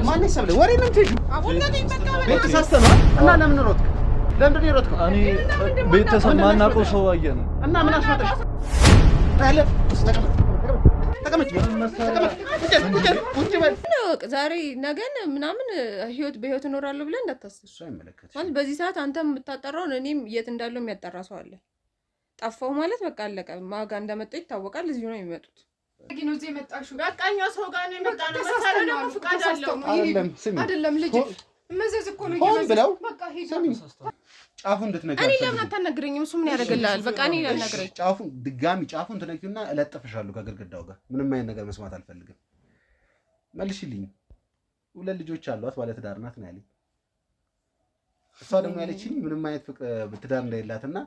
ማን ይሰብለ ወሬ ነው ትይዩ ቤት ተሳስተናል እና ለምን ሮጥክ? ለምን ሮጥክ? እኔ ቤተሰብ ማናውቀው ሰው አየን እና ምን አስወጣሽ? ታለ ተቀመጭ ዛሬ ነገን ምናምን ህይወት በህይወት እኖራለሁ ብለህ እንዳታስብ። እሱ አይመለከትሽ ማለት በዚህ ሰዓት አንተም የምታጠራውን እኔም የት እንዳለው የሚያጠራ ሰው አለ። ጠፋው ማለት በቃ አለቀ። ማጋ እንደመጣ ይታወቃል። እዚሁ ነው የሚመጡት። ግን እዚህ የመጣሽው በቃኛ ሰው ጋር ነው የመጣነው። መሰረት ነው ፍቃድ አለው አይደለም ልጅ መዘዝ እኮ ነው ይመስለው። በቃ ሄዱ ጫፉን እንድትነግሪኝ እኔ ለምን አታናግረኝም? እሱ ምን ያደርግልሃል? በቃ እኔ ያናግረኝ። ጫፉን ድጋሚ ጫፉን ትነግሪውና እለጥፍሻለሁ ከግድግዳው ጋር። ምንም አይነት ነገር መስማት አልፈልግም። መልሽልኝ። ሁለት ልጆች አሏት፣ ባለ ትዳር ናት ነው ያለኝ። እሷ ደግሞ ያለችኝ ምንም አይነት ትዳር እንደሌላትና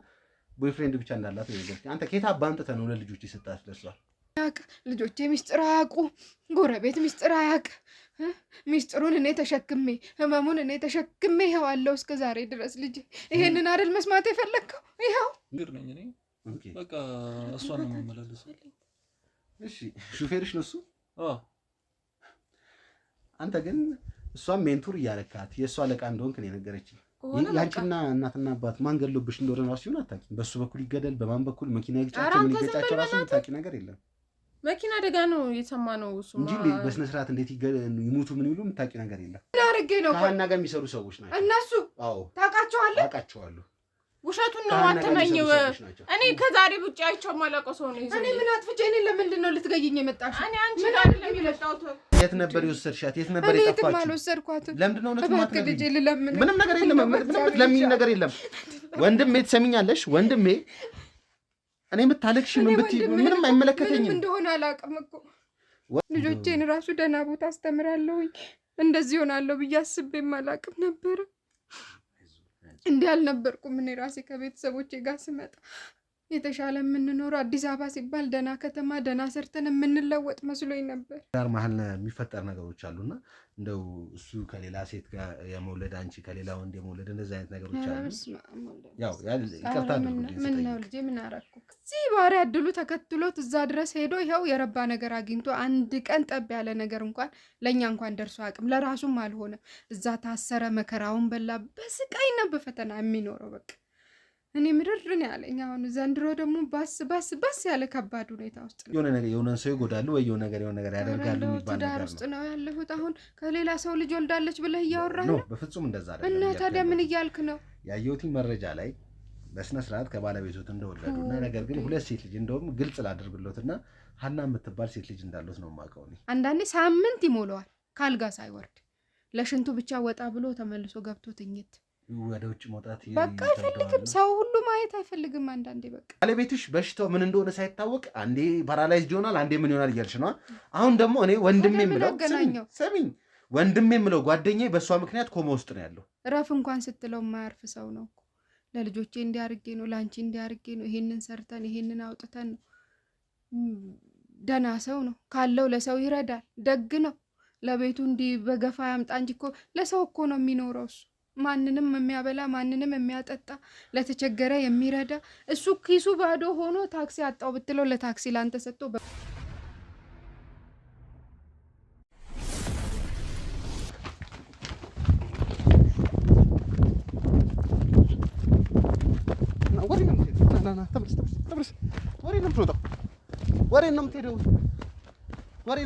ቦይፍሬንድ ብቻ እንዳላት ነው የነገረችኝ። አንተ ከየት አባ አምጥተህ ነው ሁለት ልጆች ይሰጣት ለሷ? ያቅ ልጆቼ ሚስጥር አያውቁ፣ ጎረቤት ሚስጥር አያውቅ። ሚስጥሩን እኔ ተሸክሜ ህመሙን እኔ ተሸክሜ ይኸው አለው እስከ ዛሬ ድረስ። ልጅ ይሄንን አይደል መስማት የፈለግከው? ይኸው እንግዲህ ነኝ እኔ በቃ እሷን ነው የምመላለሰው። እሺ ሹፌርሽ ነው እሱ? አዎ። አንተ ግን እሷን ሜንቱር እያረካት የእሷ አለቃ እንደሆንክ ነው የነገረችኝ። ያንቺና እናትና አባት ማን ገሎብሽ እንደሆነ ራሱ ይሁን አታውቂም። በሱ በኩል ይገደል በማን በኩል መኪና ይግጫቸው ምን ይገጫቸው ራሱ የምታውቂ ነገር የለም። መኪና አደጋ ነው የሰማነው እሱ እንጂ በስነ ስርዓት እንዴት ይሞቱ ምን ይሉ የምታውቂ ነገር የለም። አርጌ ነው ከሀና ጋር የሚሰሩ ሰዎች ናቸው እነሱ። አዎ ታውቃቸዋለህ? አውቃቸዋለሁ። ውሸቱን ነው አትመኝው። እኔ ከዛሬ ውጭ አይቼው ማላውቀው ሰው ነው ይዘው። እኔ ምን አጥፍቼ? እኔ ለምንድን ነው ልትገይኝ የመጣሽ? እኔ አንቺ ጋር አይደለም የመጣሁት። የት ነበር የወሰድሻት? የት ነበር የጠፋችው? እኔ አልወሰድኳትም። ለምንድን ነው እውነቱን ማትነግሪኝ? ምንም ነገር የለም። ምንም ለምን ነገር የለም። ወንድሜ ትሰሚኛለሽ? ወንድሜ እኔ የምታለቅሽ ምን ብትይ ምንም አይመለከተኝም። ምንም እንደሆነ አላውቅም እኮ ልጆቼን ራሱ ደህና ቦታ አስተምራለሁኝ እንደዚህ ሆናለሁ ብዬ አስቤም አላውቅም ነበር። እንዲህ አልነበርኩም። እኔ ራሴ ከቤተሰቦቼ ጋር ስመጣ የተሻለ የምንኖረው አዲስ አበባ ሲባል ደህና ከተማ ደህና ሰርተን የምንለወጥ መስሎኝ ነበር። ዳር መሀል የሚፈጠር ነገሮች አሉና እንደው እሱ ከሌላ ሴት ጋር የመውለድ አንቺ ከሌላ ወንድ የመውለድ እንደዚህ አይነት ነገሮች አሉ። ያው ይቅርታ ምን ነው ልጄ ምን አደረኩ? እዚህ ባሪ አድሉ ተከትሎት እዛ ድረስ ሄዶ ይኸው የረባ ነገር አግኝቶ አንድ ቀን ጠብ ያለ ነገር እንኳን ለእኛ እንኳን ደርሶ አቅም ለራሱም አልሆነ። እዛ ታሰረ፣ መከራውን በላ፣ በስቃይና በፈተና የሚኖረው በቃ እኔ ምድርን ያለኝ። አሁን ዘንድሮ ደግሞ ባስ ያለ ከባድ ሁኔታ ውስጥ ነው። የሆነ ነገር የሆነ ሰው ይጎዳሉ ወይ የሆነ ነገር ያደርጋሉ የሚባል ነገር ውስጥ ነው ያለሁት። አሁን ከሌላ ሰው ልጅ ወልዳለች ብለህ እያወራህ ነው? በፍጹም እንደዛ አይደለም። እና ታዲያ ምን እያልክ ነው? ያየሁት መረጃ ላይ በስነ ስርዓት ከባለቤቶት እንደወለዱና ነገር ግን ሁለት ሴት ልጅ እንደውም ግልጽ ላደርግሎትና ሀና የምትባል ሴት ልጅ እንዳሉት ነው የማውቀው እኔ። አንዳንዴ ሳምንት ይሞላዋል ካልጋ ሳይወርድ ለሽንቱ ብቻ ወጣ ብሎ ተመልሶ ገብቶ ትኝት ወደ ውጭ መውጣት በቃ አይፈልግም። ሰው ሁሉ ማየት አይፈልግም። አንዳንዴ በቃ ባለቤትሽ በሽታው ምን እንደሆነ ሳይታወቅ አንዴ ፓራላይዝድ ይሆናል፣ አንዴ ምን ይሆናል እያልሽ ነው። አሁን ደግሞ እኔ ወንድሜ የምለው ሰሚኝ ወንድሜ የምለው ጓደኛዬ በእሷ ምክንያት ኮማ ውስጥ ነው ያለው። እረፍ እንኳን ስትለው የማያርፍ ሰው ነው እኮ። ለልጆቼ እንዲያርጌ ነው፣ ለአንቺ እንዲያርጌ ነው፣ ይሄንን ሰርተን ይሄንን አውጥተን ነው። ደህና ሰው ነው ካለው ለሰው ይረዳል፣ ደግ ነው። ለቤቱ እንዲህ በገፋ ያምጣ እንጂ እኮ ለሰው እኮ ነው የሚኖረው እሱ። ማንንም የሚያበላ ማንንም የሚያጠጣ ለተቸገረ የሚረዳ እሱ ኪሱ ባዶ ሆኖ ታክሲ አጣው ብትለው ለታክሲ ላንተ ሰጥቶ ወሬ ነው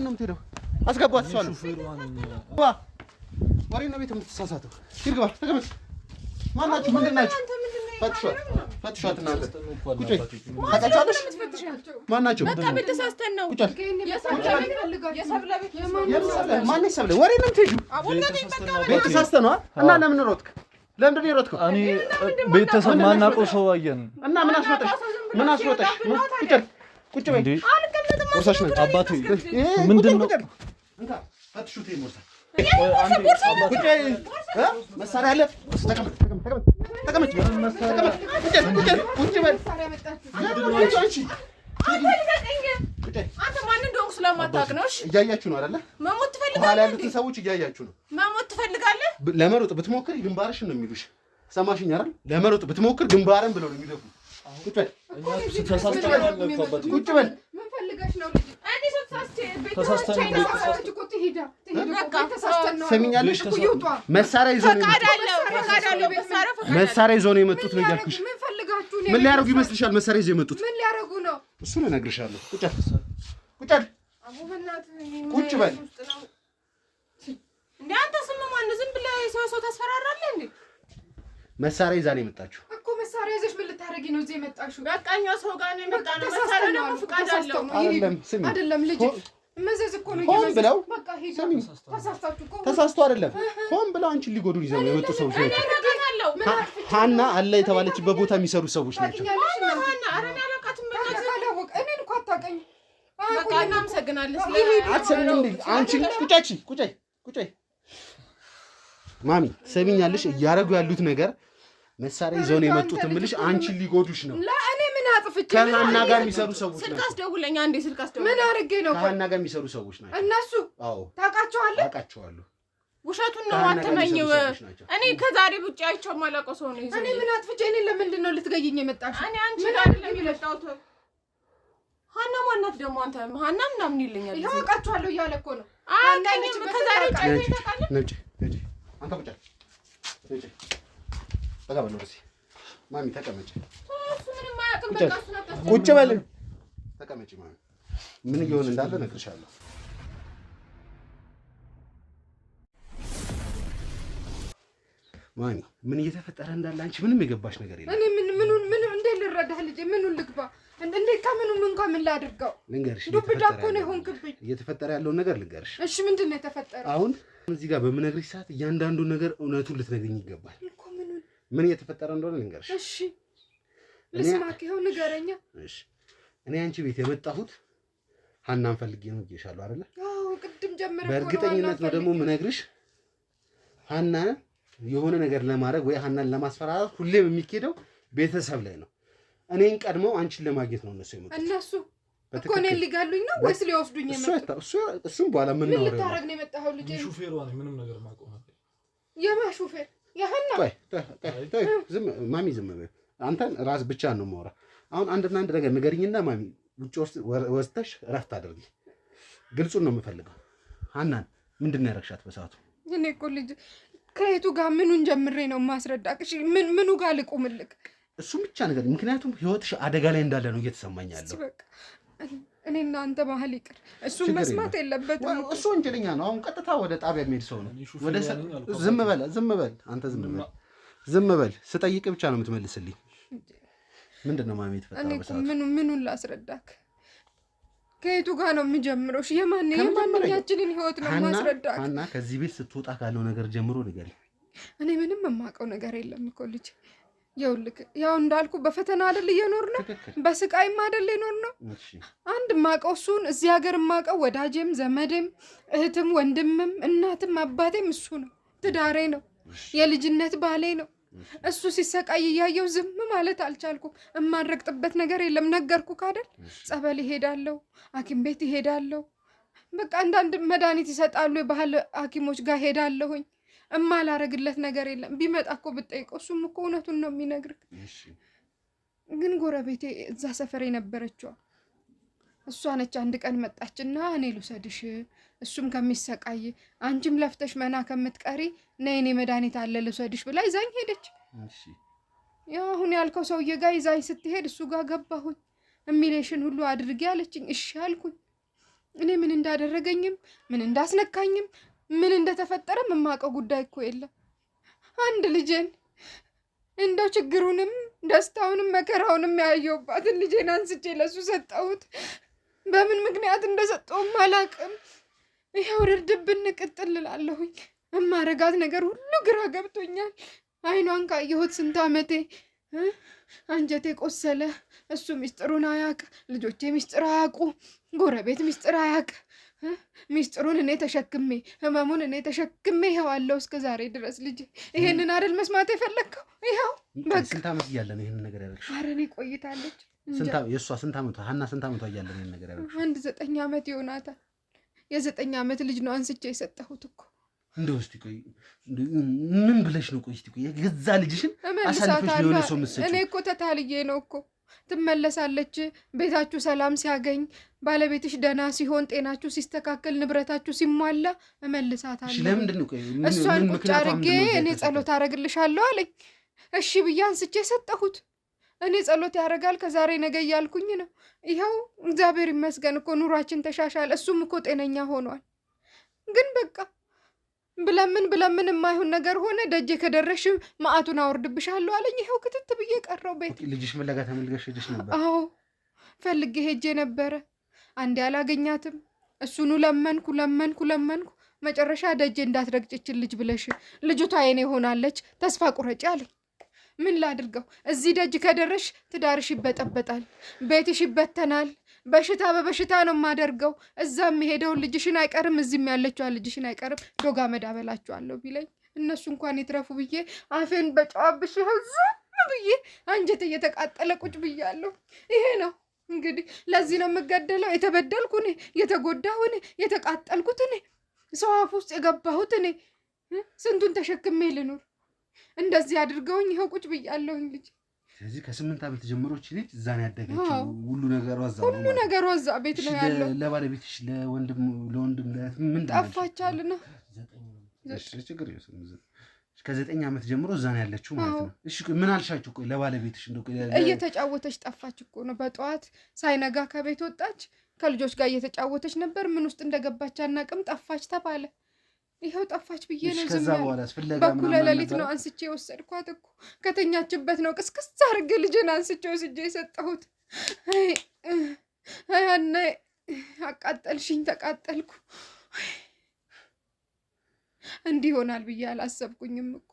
የምትሄደው። አስገባት እሷን ወሬ ነው ቤት የምትሳሳተው። ይርግባ ተቀመጥ። ማናችሁ? ምንድን ናችሁ? ፈትሿት እናንተ ቁጭ ታውቃቸዋለሽ? ማናቸው? በቃ ቤት ተሳስተን ነው። ማን ይሰብለ ወሬ ነው የምትሄጂው? ቤት ተሳስተን ነው እና ለምን ሮጥክ? ለምንድን ነው የሮጥከው? እኔ ቤተሰብ ማናውቀው ሰው አየን እና ምን አስሮጠሽ? ቁጭ በይ። ቦርሳሽ ነው አባቴ ምንድን ነው? እንካ ፈትሹት ይሞርሳ መሳሪያ አለ። ተቀመጭ። አንተ ማን እንደሆንኩ ስለማታውቅ ነው። እሺ እያያችሁ ነው አይደለ? መሞት ትፈልጋለህ? በኋላ ያሉትን ሰዎች እያያችሁ ነው። መሞት ትፈልጋለህ? ለመሮጥ ብትሞክር ግንባርሽን ነው የሚሉሽ። ሰማሽኝ አይደል? ለመሮጥ ብትሞክር ግንባርን ብለው ነው የሚደፉ። ቁጭ በል ቁጭ በል ምን ፈልገሽ ነው ልጅ ሰሚኛለሽ መሳሪያ ይዞ ነው የመጡት ነው ያልኩሽ ምን ሊያረጉ ይመስልሻል መሳሪያ ይዞ የመጡት ምን ሊያረጉ ነው እሱን እነግርሻለሁ ቁጭ በል እንዴ አንተ ስም ማን ዝም ብለህ ሰው ታስፈራራለህ እንዴ መሳሪያ ይዛ ነው የመጣችው እኮ መሳሪያ ይዘሽ ምን ልታረጊ ነው እዚህ የመጣሽው በቃኛ ሰው ጋር ነው የመጣነው መሳሪያ ነው ፍቃድ አለው አይደለም ልጅ መዘዝ እኮ ነው ሆን ብለው በቃ ሄዱ ተሳስቶ አይደለም ሆን ብለው አንቺን ሊጎዱን ይዘው የመጡ ሰዎች ናቸው ሀና አለ የተባለችበት ቦታ የሚሰሩ ሰዎች ናቸው ሀና አረን ያለቃትም በቃ እኔን እኮ አታውቀኝ በቃ እናመሰግናለን አትሰሚኝም አንቺ ቁጫይ ማሚ ሰሚኛለሽ እያረጉ ያሉት ነገር መሳሪያ ይዘው ነው የመጡት እምልሽ አንቺን ሊጎዱሽ ነው ለእኔ ምን አጥፍቼ ከሀና ጋር የሚሰሩ ሰዎች ናቸው ስልክ አስደውለኝ አንዴ ስልክ አስደውለኝ ምን አድርጌ ነው ከሀና ጋር የሚሰሩ ሰዎች ናቸው እነሱ አዎ ታውቃቸዋለሁ ውሸቱን ነው አትመኝው እኔ ከዛሬ ውጪ አይቼው ማላውቀው ሰው ነው እኔ ምን አጥፍቼ እኔ ለምንድን ነው ልትገይኝ የመጣሽ እኔ አንቺ ጋር አይደለም የመጣሁት ሀና ማናት ደግሞ አንተ ሀና ምናምን ይልኛል ያውቃቸዋለሁ እያለ እኮ ነው አንተኝም ከዛሬ ውጪ አይቼው ታውቃለህ ነጭ አንተ በቃ በለው እዚህ ማሚ ተቀመጭ እሱ ምንም አያውቅም በቃ እሱ ነበር ቁጭ በል ተቀመጭ ማሚ ምን እየሆነ እንዳለ እነግርሻለሁ ማሚ ምን እየተፈጠረ እንዳለ አንቺ ምንም የገባሽ ነገር የለም እኔ ምን እንደ ልረዳህ ልጄ ምኑን ልግባ እንዴ ከምኑን እንኳን ምን ላድርገው ልንገርሽ ዱብዳ እኮ ነው የሆንክብኝ እየተፈጠረ ያለውን ነገር ልንገርሽ እሺ ምንድን ነው የተፈጠረው አሁን እዚህ ጋር በምነግርሽ ሰዓት እያንዳንዱ ነገር እውነቱን ልትነግሪኝ ይገባል እኮ ምኑን ምን እየተፈጠረ እንደሆነ ልንገርሽ እሺ ልስማክ ይኸው ንገረኛ እሺ እኔ አንቺ ቤት የመጣሁት ሀናን ፈልጌ ነው ይሻላል አይደለ አዎ ቅድም ጀመረ በእርግጠኝነት ነው ደግሞ ምነግርሽ ሀና የሆነ ነገር ለማድረግ ወይ ሀናን ለማስፈራራት ሁሌም የሚኬደው ቤተሰብ ላይ ነው እኔን ቀድመው አንቺን ለማግኘት ነው እነሱ የመጡት እነሱ እኮ እኔን ሊጋሉኝ ነው ወይስ ሊወስዱኝ የመጡት እሱም በኋላ ምን ነው ልታረግ ነው የመጣኸው ልጄ ሹፌሯ ነኝ ምንም ነገር ማቆም አለ የማ ሹፌር የሀና ዝም ማሚ ዝም በይ አንተን ራስ ብቻ ነው የማወራ አሁን አንድና አንድ ነገር ንገሪኝና ማሚ ውጭ ወስተሽ እረፍት አድርጊ ግልጹን ነው የምፈልገው ሀናን ምንድን ነው ያረግሻት በሰዓቱ እኔ እኮ ልጅ ከየቱ ጋር ምኑን ጀምሬ ነው ማስረዳቅሽ ምኑ ጋር ልቁምልክ እሱም ብቻ ነገር ምክንያቱም ህይወትሽ አደጋ ላይ እንዳለ ነው እየተሰማኝ ያለው በቃ እኔና አንተ ባህል ይቅር እሱን መስማት የለበትም እሱ ወንጀለኛ ነው አሁን ቀጥታ ወደ ጣቢያ የሚሄድ ሰው ነው ወደ ዝም በል አንተ ዝም በል ስጠይቅ ብቻ ነው የምትመልስልኝ ምንድን ነው ማሚ የተፈጠረው በሰዓቱ ምኑን ላስረዳክ ከየቱ ጋር ነው የምጀምረው የማንኛችንን ህይወት ነው ማስረዳክ ሀና ከዚህ ቤት ስትወጣ ካለው ነገር ጀምሮ ንገሪኝ እኔ ምንም የማውቀው ነገር የለም እኮ ልጅ ይኸውልህ ያው እንዳልኩ በፈተና አይደል እየኖር ነው በስቃይም አይደል እየኖር ነው አንድ ማቀው እሱን እዚህ ሀገር ማቀው ወዳጄም ዘመዴም እህትም ወንድምም እናትም አባቴም እሱ ነው ትዳሬ ነው የልጅነት ባሌ ነው እሱ ሲሰቃይ እያየው ዝም ማለት አልቻልኩም እማረግጥበት ነገር የለም ነገርኩህ አይደል ጸበል ይሄዳለሁ ሐኪም ቤት ይሄዳለሁ በቃ አንዳንድ መድኃኒት ይሰጣሉ የባህል ሐኪሞች ጋር ሄዳለሁኝ እማላረግለት ነገር የለም ቢመጣ እኮ ብጠይቀው እሱም እኮ እውነቱን ነው የሚነግርህ ግን ጎረቤቴ እዛ ሰፈር የነበረችው እሷ ነች አንድ ቀን መጣችና እኔ ልውሰድሽ እሱም ከሚሰቃይ አንቺም ለፍተሽ መና ከምትቀሪ ነይ እኔ መድኃኒት አለ ልውሰድሽ ብላ ይዛኝ ሄደች ያው አሁን ያልከው ሰውዬ ጋር ይዛኝ ስትሄድ እሱ ጋር ገባሁኝ እሚሌሽን ሁሉ አድርጌ አለችኝ እሺ አልኩኝ እኔ ምን እንዳደረገኝም ምን እንዳስነካኝም ምን እንደተፈጠረም የማውቀው ጉዳይ እኮ የለም አንድ ልጄን እንደው ችግሩንም ደስታውንም መከራውንም ያየሁባትን ልጄን አንስቼ ለሱ ሰጠሁት በምን ምክንያት እንደሰጠውም አላውቅም ይሄው ርድብን ቅጥል እላለሁኝ እማረጋት ነገር ሁሉ ግራ ገብቶኛል አይኗን ካየሁት ስንት ዓመቴ አንጀቴ ቆሰለ እሱ ሚስጥሩን አያውቅ ልጆቼ ሚስጥር አያውቁ ጎረቤት ሚስጥር አያውቅ ሚስጥሩን እኔ ተሸክሜ ህመሙን እኔ ተሸክሜ ይኸው አለው እስከ ዛሬ ድረስ ልጅ ይሄንን አይደል መስማት የፈለግከው ይኸው በቃ ስንት ዓመት እያለ ነው ይሄንን ነገር ያደረግሽ ኧረ እኔ ቆይታለች የእሷ ስንት ዓመቷ ሀና ስንት ዓመቷ እያለ ነው ይሄንን ነገር ያደረግሽ አንድ 9 ዓመት ይሆናታል የ9 ዓመት ልጅ ነው አንስቼ የሰጠሁት እኮ እንደው እስቲ ቆይ ምን ብለሽ ነው ቆይ እስቲ ቆይ የገዛ ልጅሽን አሳልፈሽ የሆነ ሰው መስጭ እኔ እኮ ተታልዬ ነው እኮ ትመለሳለች። ቤታችሁ ሰላም ሲያገኝ፣ ባለቤትሽ ደህና ሲሆን፣ ጤናችሁ ሲስተካከል፣ ንብረታችሁ ሲሟላ እመልሳታለሁ። ለምንድን ነው እሷን ቁጭ አድርጌ እኔ ጸሎት አደርግልሻለሁ አለኝ። እሺ ብዬ አንስቼ ሰጠሁት። እኔ ጸሎት ያደርጋል ከዛሬ ነገ እያልኩኝ ነው። ይኸው እግዚአብሔር ይመስገን እኮ ኑሯችን ተሻሻለ። እሱም እኮ ጤነኛ ሆኗል። ግን በቃ ብለምን የማይሆን ነገር ሆነ። ደጄ ከደረሽ መዓቱን አወርድብሻለሁ አለኝ። ይኸው ክትት ብዬ ቀረው ቤት። ልጅሽ ፍለጋ ተመልገሽ ሄደሽ ነበር? አዎ ፈልጌ ሄጄ ነበረ። አንዴ አላገኛትም። እሱኑ ለመንኩ። መጨረሻ ደጄ እንዳትረግጭችን ልጅ ብለሽ ልጅቷ የኔ ሆናለች፣ ተስፋ ቁረጪ አለኝ። ምን ላድርገው? እዚህ ደጅ ከደረሽ ትዳርሽ ይበጠበጣል፣ ቤትሽ ይበተናል። በሽታ በበሽታ ነው የማደርገው። እዛም የሄደውን ልጅሽን አይቀርም፣ እዚህም ያለችዋን ልጅሽን አይቀርም። ዶጋ መዳበላችኋለሁ ቢለኝ እነሱ እንኳን ይትረፉ ብዬ አፌን በጨዋብሽ ዝም ብዬ አንጀት እየተቃጠለ ቁጭ ብያለሁ። ይሄ ነው እንግዲህ። ለዚህ ነው የምገደለው። የተበደልኩ እኔ፣ የተጎዳሁ እኔ፣ የተቃጠልኩት እኔ፣ ሰው አፍ ውስጥ የገባሁት እኔ። ስንቱን ተሸክሜ ልኑር? እንደዚህ አድርገውኝ ይኸው ቁጭ ብያለሁኝ ልጅ። ስለዚህ ከ8 ዓመት ጀምሮች ልጅ እዛ ነው ያደገችው። ሁሉ ነገሯ እዛ ቤት ነው ያለው። ለባለቤትሽ ለወንድም ምን ጠፋቻልና ችግር ከ9 ዓመት ጀምሮ እዛ ነው ያለችው ማለት ነው። እሺ ምን አልሻችሁ? ቆይ ለባለቤትሽ እየተጫወተች ጠፋች እኮ ነው። በጠዋት ሳይነጋ ከቤት ወጣች። ከልጆች ጋር እየተጫወተች ነበር። ምን ውስጥ እንደገባች አናውቅም። ጠፋች ተባለ። ይኸው ጠፋች ብዬ ነው ዝም ያልኩት። በኩለ ሌሊት ነው አንስቼ የወሰድኳት እኮ። ከተኛችበት ነው ቅስቅስ አድርጌ ልጄን አንስቼ ወስጄ የሰጠሁት። ያኔ አቃጠልሽኝ፣ ተቃጠልኩ። እንዲህ ይሆናል ብዬ አላሰብኩኝም እኮ።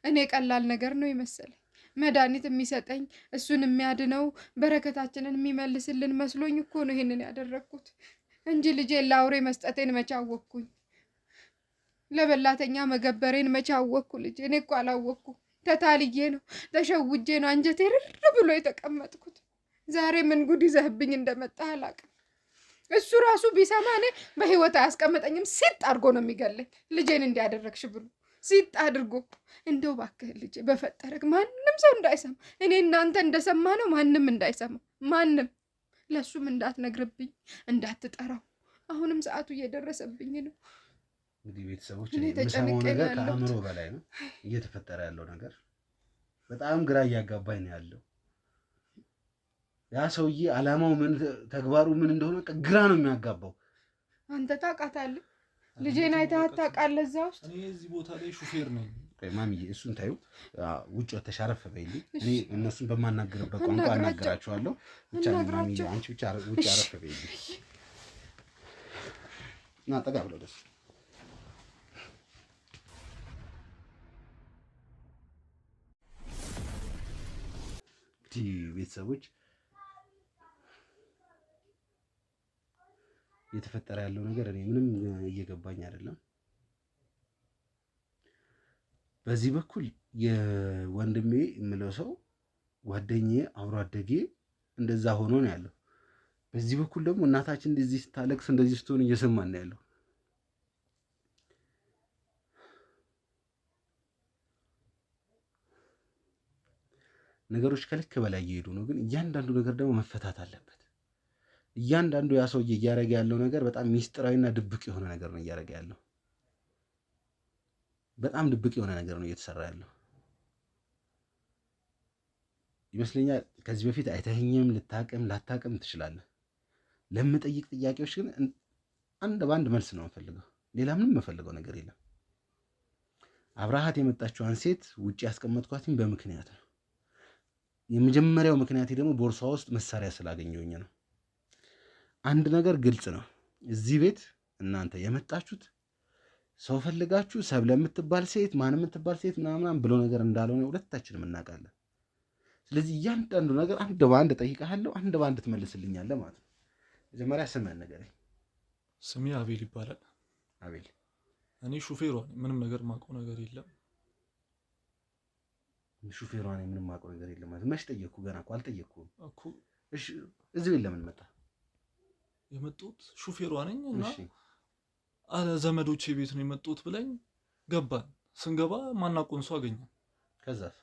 እኔ ቀላል ነገር ነው የመሰለኝ። መድኃኒት የሚሰጠኝ እሱን የሚያድነው በረከታችንን የሚመልስልን መስሎኝ እኮ ነው ይሄንን ያደረግኩት እንጂ ልጄን ለአውሬ መስጠቴን መቼ አወቅኩኝ? ለበላተኛ መገበሬን መቼ አወቅኩ? ልጄ እኔ እኮ አላወቅኩ። ተታልዬ ነው ተሸውጄ ነው አንጀቴ ርር ብሎ የተቀመጥኩት። ዛሬ ምን ጉድ ይዘህብኝ እንደመጣ አላውቅም። እሱ ራሱ ቢሰማ እኔ በህይወት አያስቀምጠኝም። ሲጥ አድርጎ ነው የሚገለኝ። ልጄን እንዲያደረግሽ ብሎ ሲጥ አድርጎ። እንደው እባክህ ልጄ በፈጠረክ ማንም ሰው እንዳይሰማ፣ እኔ እናንተ እንደሰማ ነው ማንም እንዳይሰማ፣ ማንም ለሱም እንዳትነግርብኝ፣ እንዳትጠራው። አሁንም ሰዓቱ እየደረሰብኝ ነው። እንግዲህ ቤተሰቦች የምሰማው ነገር ከአእምሮ በላይ ነው እየተፈጠረ ያለው ነገር። በጣም ግራ እያጋባኝ ነው ያለው። ያ ሰውዬ አላማው ምን ተግባሩ ምን እንደሆነ ግራ ነው የሚያጋባው። አንተ ታውቃታለህ? ልጄን አይተሃት ታውቃለህ? እዛ ውስጥ እኔ እዚህ ቦታ ላይ ሹፌር ነኝ። ማሚዬ እሱን ታዩ ውጭ ተሻረፈ በይልኝ። እኔ እነሱን በማናገርበት ቋንቋ አናገራቸዋለሁ። ብቻ ማሚዬ አንቺ ብቻ ውጭ አረፈ በይልኝ እና ጠጋ ብለው ደስ ቤተሰቦች እየተፈጠረ ያለው ነገር እኔ ምንም እየገባኝ አይደለም። በዚህ በኩል የወንድሜ የምለው ሰው ጓደኛዬ አብሮ አደጌ እንደዛ ሆኖ ነው ያለው። በዚህ በኩል ደግሞ እናታችን እንደዚህ ስታለቅስ እንደዚህ ስትሆን እየሰማን ነው ያለው። ነገሮች ከልክ በላይ እየሄዱ ነው። ግን እያንዳንዱ ነገር ደግሞ መፈታት አለበት። እያንዳንዱ ያ ሰውዬ እያደረገ ያለው ነገር በጣም ሚስጥራዊና ድብቅ የሆነ ነገር ነው እያደረገ ያለው። በጣም ድብቅ የሆነ ነገር ነው እየተሰራ ያለው ይመስለኛል። ከዚህ በፊት አይተኸኝም ላታቅም ትችላለህ። ለምጠይቅ ጥያቄዎች ግን አንድ በአንድ መልስ ነው የምፈልገው። ሌላ ምንም የምፈልገው ነገር የለም። አብረሃት የመጣችዋን ሴት ውጭ ያስቀመጥኳትኝ በምክንያት ነው። የመጀመሪያው ምክንያቴ ደግሞ ቦርሷ ውስጥ መሳሪያ ስላገኘሁኝ ነው። አንድ ነገር ግልጽ ነው። እዚህ ቤት እናንተ የመጣችሁት ሰው ፈልጋችሁ ሰብለ የምትባል ሴት ማን የምትባል ሴት ምናምን ብሎ ነገር እንዳልሆነ ሁለታችንም እናውቃለን። ስለዚህ እያንዳንዱ ነገር አንድ በአንድ ጠይቃለሁ፣ አንድ በአንድ ትመልስልኛለህ ማለት ነው። መጀመሪያ ስምህን ንገረኝ። ስሜ አቤል ይባላል። አቤል፣ እኔ ሹፌሯ ነኝ። ምንም ነገር ማውቀው ነገር የለም። ሹፌሯ ነኝ፣ ምንም ማውቀው ነገር የለም ማለት መች ጠየቅኩ? ገና እኮ አልጠየቅኩም እኮ። እሺ፣ እዚህ ቤት ለምን መጣ? የመጣሁት ሹፌሯ ነኝ እና አለ ዘመዶቼ ቤት ነው የመጣሁት ብለኝ ገባን። ስንገባ ማናውቀውን ሰው አገኘን። ከዛስ?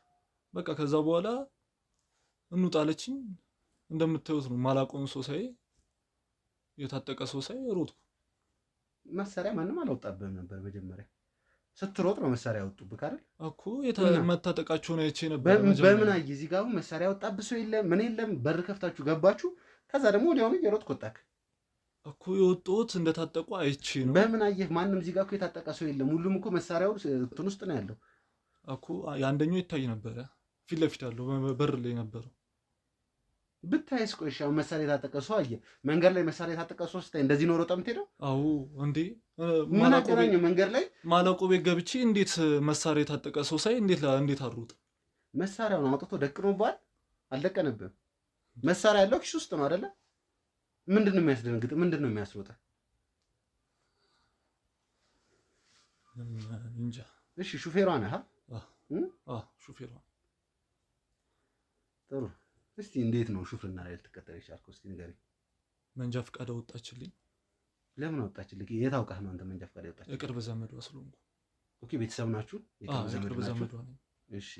በቃ ከዛ በኋላ እንውጣለችኝ። እንደምታዩት ነው። ማላቆም ሰው ሳይ የታጠቀ ሰው ሳይ ሮጥኩ። መሳሪያ ማንም አላወጣብህም ነበር መጀመሪያ ስትሮጥ ነው መሳሪያ ያወጡብህ አይደል እኮ መታጠቃቸውን አይቼ ነበር። በምን አየህ? እዚህ ጋር መሳሪያ ያወጣብህ ሰው የለም ምን የለም። በር ከፍታችሁ ገባችሁ። ከዛ ደግሞ ወዲያውኑ እየሮጥክ ወጣክ እኮ። የወጣሁት እንደታጠቁ አይቼ ነው። በምን አየህ? ማንም እዚህ ጋር እኮ የታጠቀ ሰው የለም። ሁሉም እኮ መሳሪያው እንትን ውስጥ ነው ያለው እኮ። የአንደኛው ይታይ ነበረ ፊት ለፊት ያለው በር ላይ ነበረው። ብታይስ ቆይሽ አሁን መሳሪያ የታጠቀ ሰው አየህ? መንገድ ላይ መሳሪያ የታጠቀ ሰው ስታይ እንደዚህ ነው ሮጠህ የምትሄደው? አዎ እንዴ ምን አገናኘው? መንገድ ላይ ማለቆ ቤት ገብቼ እንዴት መሳሪያ የታጠቀ ሰው ሳይ እንዴት አልሮጥ? መሳሪያውን አውጥቶ ደቅኖብሃል? አልደቀነብህም። መሳሪያ ያለው ኪስ ውስጥ ነው አይደለ? ምንድን ነው የሚያስደነግጥ? ምንድን ነው የሚያስሮጥህ? እንጃ። እሺ ሹፌሯ ነህ? ሹፌሯ። ጥሩ። እስቲ እንዴት ነው ሹፍርና ላይ ልትቀጠር የቻልከው? እስቲ ንገረኝ። መንጃ ፈቃድ አወጣችልኝ። ለምን አወጣችልኝ? የት አውቃህ ነው አንተ መንጃ ፈቃድ ያወጣችልኝ? የቅርብ ዘመዷ ስለሆንኩ። ኦኬ ቤተሰብ ናችሁ? የቅርብ ዘመዷ ነኝ። እሺ።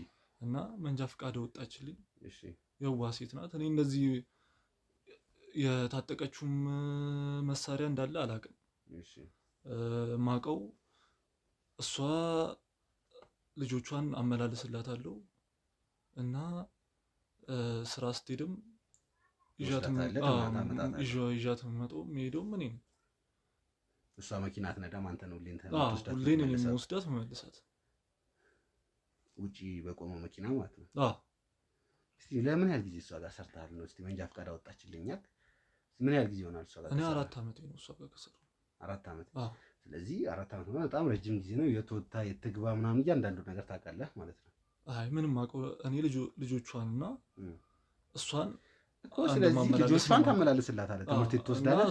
እና መንጃ ፈቃድ አወጣችልኝ። እሺ። የዋ ሴት ናት። እኔ እንደዚህ የታጠቀችውም መሳሪያ እንዳለ አላውቅም። እሺ። ማቀው እሷ ልጆቿን አመላልስላታለሁ እና ስራ ስትሄድም ይዣት የምመጣው የምሄደው እኔ ነኝ። እሷ መኪና አትነዳም፣ አንተ ነው ሁሌ እኔ የምወስዳት መመልሳት። ውጪ በቆመው መኪና ማለት ነው። እስቲ ለምን ያህል ጊዜ እሷ ጋር ሰርተሃል ነው? እስቲ መንጃ ፈቃድ አወጣችልኛል። ምን ያህል ጊዜ ሆናል እሷ ጋር? እኔ 4 ዓመት ነው እሷ ጋር ከሰራሁ። 4 ዓመት። ስለዚህ 4 ዓመት ማለት በጣም ረጅም ጊዜ ነው። የትወታ የትግባ ምናምን እያንዳንዱ ነገር ታውቃለህ ማለት ነው። አይ ምንም አውቀው እኔ ልጆቿንና እሷን እኮ። ስለዚህ ልጆቿን ታመላልስላታለህ፣ ትምህርት ቤት ትወስዳለህ።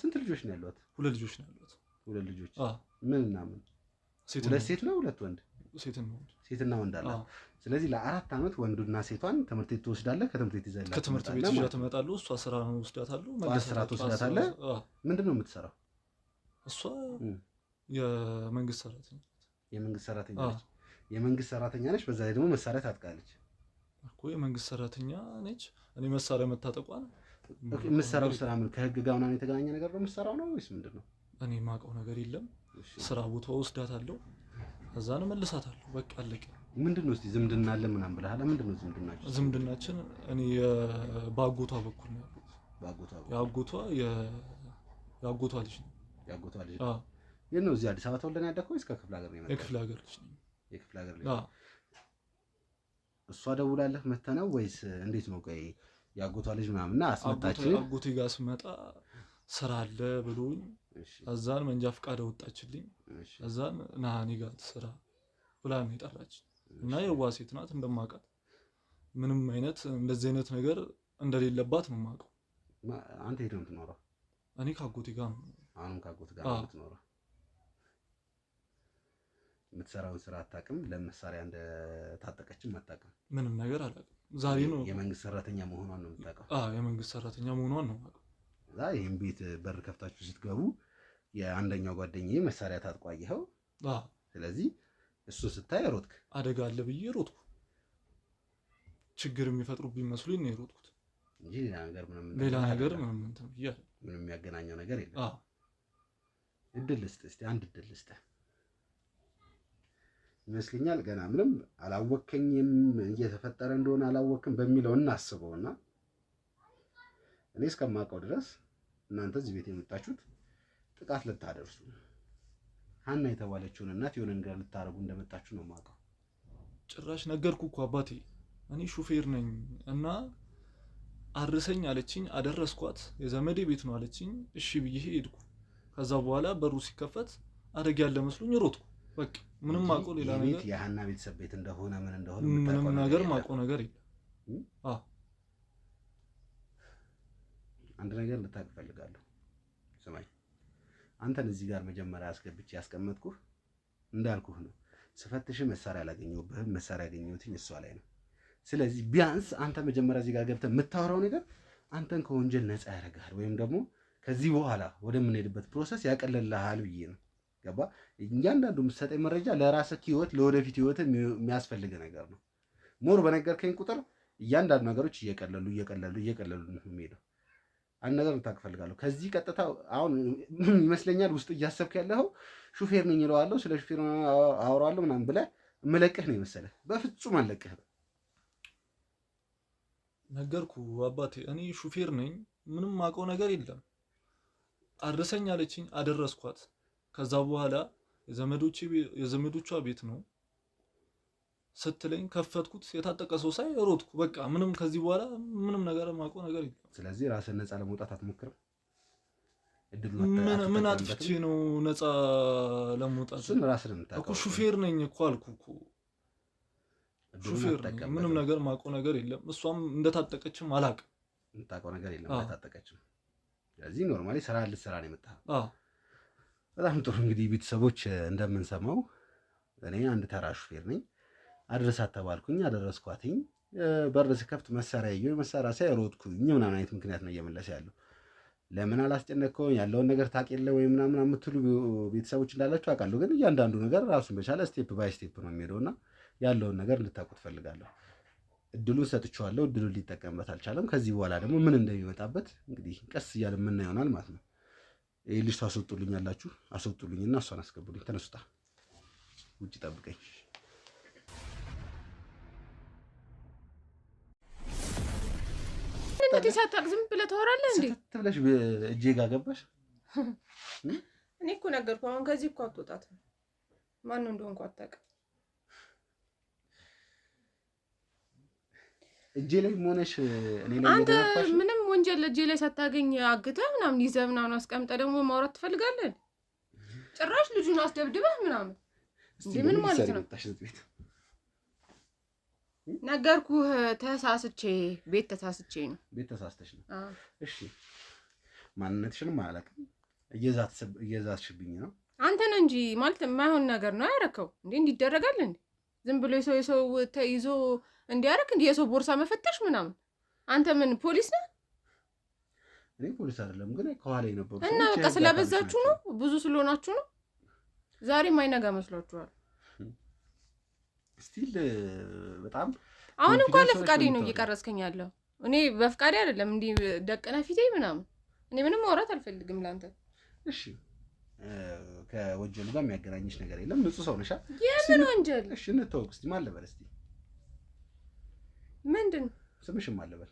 ስንት ልጆች ነው ያሏት? 2 ልጆች ነው ያሏት። 2 ልጆች። ምን እና ምን? 2 ሴት ነው 2 ወንድ? ሴትና ወንድ አለ። ስለዚህ ለ4 ዓመት ወንዱና ሴቷን ትምህርት ቤት ትወስዳለህ። ከትምህርት ቤት ይዘህላት ከትምህርት ቤት ይዘህ ትመጣለህ። እሷ ስራ ነው ወስዳታለሁ። ስራ ትወስዳታለህ። ምንድን ነው የምትሰራው? እሷ የመንግስት ሰራተኛ የመንግስት ሰራተኛ ነች። የመንግስት ሰራተኛ ነች። በዛ ላይ ደግሞ መሳሪያ ታጥቃለች እኮ። የመንግስት ሰራተኛ ነች። እኔ መሳሪያ መታጠቋን የምትሰራው ስራ ምን ከህግ ጋር ምናምን የተገናኘ ነገር ነው የምትሰራው ነው ወይስ ምንድን ነው? እኔ የማውቀው ነገር የለም። ስራ ቦታ ወስዳታለሁ፣ ከዛን እመልሳታለሁ። በቃ አለቀ። ምንድን ነው እስኪ ዝምድና አለ ምናምን ብለሃል። ምንድን ነው ዝምድናችሁ? ዝምድናችን እኔ በአጎቷ በኩል ነው ያሉት። የአጎቷ ልጅ ነው። የአጎቷ ልጅ ነው። የት ነው? እዚህ አዲስ አበባ ተወልደን ያደግከው ወይስ ከክፍለ ሀገር ነው የመጣው? የክፍለ ሀገር ልጅ ነው። የክፍለ ሀገር ልጅ። እሷ ደውላለህ መተህ ነው ወይስ እንዴት ነው? ቆይ የአጎቷ ልጅ ምናምንና አስመጣችኝ። አጎቴ ጋር ስመጣ ስራ አለ ብሎኝ እዛን መንጃ ፈቃድ አወጣችልኝ። እዛን ና እኔ ጋር ስራ ብላ ነው የጠራችኝ። እና የዋ ሴት ናት እንደማውቃት። ምንም አይነት እንደዚህ አይነት ነገር እንደሌለባት ነው የማውቀው። አንተ ሄደህ ነው የምትኖረው? እኔ ከአጎቴ ጋር ነው። አሁንም ከአጎቴ ጋር ነው የምትኖረው? የምትሰራውን ስራ አታውቅም? ለመሳሪያ እንደታጠቀችም አታውቅም? ምንም ነገር አላውቅም። ዛሬ ነው የመንግስት ሰራተኛ መሆኗን ነው የምታውቀው? የመንግስት ሰራተኛ መሆኗን ነው የማውቀው። እዛ ይሄን ቤት በር ከፍታችሁ ስትገቡ የአንደኛው ጓደኛዬ መሳሪያ ታጥቆ አየኸው። ስለዚህ እሱ ስታይ ሮጥክ። አደጋ አለ ብዬ ሮጥኩ። ችግር የሚፈጥሩብኝ መስሎኝ ነው የሮጥኩት እንጂ ሌላ ነገር ምንም እንትን ብዬ ምንም የሚያገናኘው ነገር የለም። እድል ልስጥህ እስኪ አንድ እድል ልስጥህ ይመስለኛል። ገና ምንም አላወከኝም፣ እየተፈጠረ እንደሆነ አላወክም በሚለው እናስበውና እኔ እስከማውቀው ድረስ እናንተ እዚህ ቤት የመጣችሁት ጥቃት ልታደርሱ ሀና የተባለችውን እናት የሆነ ነገር ልታረጉ እንደመጣችሁ ነው የማውቀው። ጭራሽ ነገርኩ እኮ አባቴ፣ እኔ ሹፌር ነኝ እና አርሰኝ አለችኝ። አደረስኳት። የዘመዴ ቤት ነው አለችኝ። እሺ ብዬ ሄድኩ። ከዛ በኋላ በሩ ሲከፈት አደጋ ያለ መስሎኝ ሮጥኩ። በቃ ምንም ማውቀው ሌላ ነገር የሀና ቤተሰብ ቤት እንደሆነ ምን እንደሆነ ምንም ነገር ማውቀው ነገር የለም። አንድ ነገር ልታውቅ እፈልጋለሁ። ስማኝ፣ አንተን እዚህ ጋር መጀመሪያ አስገብቼ ያስቀመጥኩህ እንዳልኩህ ነው። ስፈትሽ መሳሪያ አላገኘሁብህም። መሳሪያ ያገኘሁትኝ እሷ ላይ ነው። ስለዚህ ቢያንስ አንተ መጀመሪያ እዚህ ጋር ገብተህ የምታወራው ነገር አንተን ከወንጀል ነፃ ያደርግሃል፣ ወይም ደግሞ ከዚህ በኋላ ወደምንሄድበት ፕሮሰስ ያቀልልሃል ብዬ ነው። ገባ? እያንዳንዱ የምትሰጠኝ መረጃ ለራስህ ህይወት፣ ለወደፊት ህይወት የሚያስፈልግ ነገር ነው። ሞር በነገርከኝ ቁጥር እያንዳንዱ ነገሮች እየቀለሉ ነው የሚሄደው። አንድ ነገር ልታውቅ እፈልጋለሁ። ከዚህ ቀጥታ አሁን ይመስለኛል ውስጥ እያሰብክ ያለው ሹፌር ነኝ እለዋለሁ፣ ስለ ሹፌር አወራለሁ ምናምን ብለህ እምለቅህ ነው የመሰለህ። በፍጹም አልለቅህም። ነገርኩ አባቴ፣ እኔ ሹፌር ነኝ፣ ምንም ማውቀው ነገር የለም። አድርሰኝ አለችኝ፣ አደረስኳት። ከዛ በኋላ የዘመዶቿ ቤት ነው ስትለኝ ከፈትኩት። የታጠቀ ሰው ሳይ ሮጥኩ። በቃ ምንም ከዚህ በኋላ ምንም ነገር ማውቀው ነገር የለም። ስለዚህ ራስን ነፃ ለመውጣት አትሞክርም? ምን አጥፍቼ ነው ነፃ ለመውጣት? እሱን ራስን የምታውቀው እኮ ሹፌር ነኝ እኮ አልኩ እኮ ሹፌር ነኝ። ምንም ነገር ማውቀው ነገር የለም። እሷም እንደታጠቀችም አላውቅም። የምታውቀው ነገር የለም እንደታጠቀችም። ስለዚህ ኖርማሊ ስራ ልትሰራ ነው የመጣኸው። በጣም ጥሩ። እንግዲህ ቤተሰቦች እንደምንሰማው እኔ አንድ ተራ ሹፌር ነኝ። አድርሳት ተባልኩኝ፣ አደረስኳትኝ። በር ስከፍት መሳሪያ ሳይ ሮጥኩኝ ምናምን አይነት ምክንያት ነው እየመለሰ ያለው። ለምን አላስጨነቅከውም ያለውን ነገር ታውቅ የለ ወይ ምናምን የምትሉ ቤተሰቦች እንዳላችሁ አውቃለሁ። ግን እያንዳንዱ ነገር ራሱን በቻለ ስቴፕ ባይ ስቴፕ ነው የሚሄደውና ያለውን ነገር እንድታውቁ ትፈልጋለሁ። እድሉን ሰጥቼዋለሁ። እድሉን ሊጠቀምበት አልቻለም። ከዚህ በኋላ ደግሞ ምን እንደሚመጣበት እንግዲህ ቀስ እያለ የምናየው ይሆናል ማለት ነው። ይህ ልጅ አስወጡልኝ ያላችሁ አስወጡልኝና እሷን አስገቡልኝ። ተነሱታ ውጭ ጠብቀኝ። እንዴት ሳታውቅ ዝም ብለህ ታወራለህ እንዴ? ስትት ብለሽ እጄ ጋር ገባሽ። እኔ እኮ ነገርኩህ። አሁን ከዚህ እኮ አትወጣትም። ማን ነው እንደሆንኩ አታውቅም። እጄ ላይ ሆነሽ እኔ ላይ አንተ ምንም ወንጀል እጄ ላይ ሳታገኝ አግተህ ምናምን ይዘህ ምናምን አስቀምጠህ ደግሞ ማውራት ትፈልጋለህ? ጭራሽ ልጁን አስደብድበህ ምናምን እንዴ? ምን ማለት ነው? ነገርኩህ። ቤት ተሳስቼ ነው። ቤት ተሳስተሽ ነው? እሺ ማንነትሽንም አላውቅም። እየዛትሽብኝ ነው። አንተ ነህ እንጂ ማለት የማይሆን ነገር ነው ያደረከው። እንዴ እንዲደረጋል እንዴ? ዝም ብሎ የሰው ተይዞ እንዲያረክ እንዴ? የሰው ቦርሳ መፈተሽ ምናምን። አንተ ምን ፖሊስ ነህ? እኔ ፖሊስ አይደለም፣ ግን ከኋላ የነበሩ እና በቃ ስለበዛችሁ ነው፣ ብዙ ስለሆናችሁ ነው። ዛሬ ማይነጋ መስሏችኋል? ስቲል በጣም አሁን እንኳን ለፍቃዴ ነው እየቀረስከኝ ያለው። እኔ በፍቃዴ አይደለም እንዲህ ደቀና ፊቴ ምናምን። እኔ ምንም ማውራት አልፈልግም ላንተ። እሺ ከወንጀሉ ጋር የሚያገናኝሽ ነገር የለም። ንጹህ ሰው ነሽ። የምን ወንጀል? እሺ እንተዋወቅ እስቲ። ማን ልበል እስቲ? ምንድን ስምሽን ማን ልበል?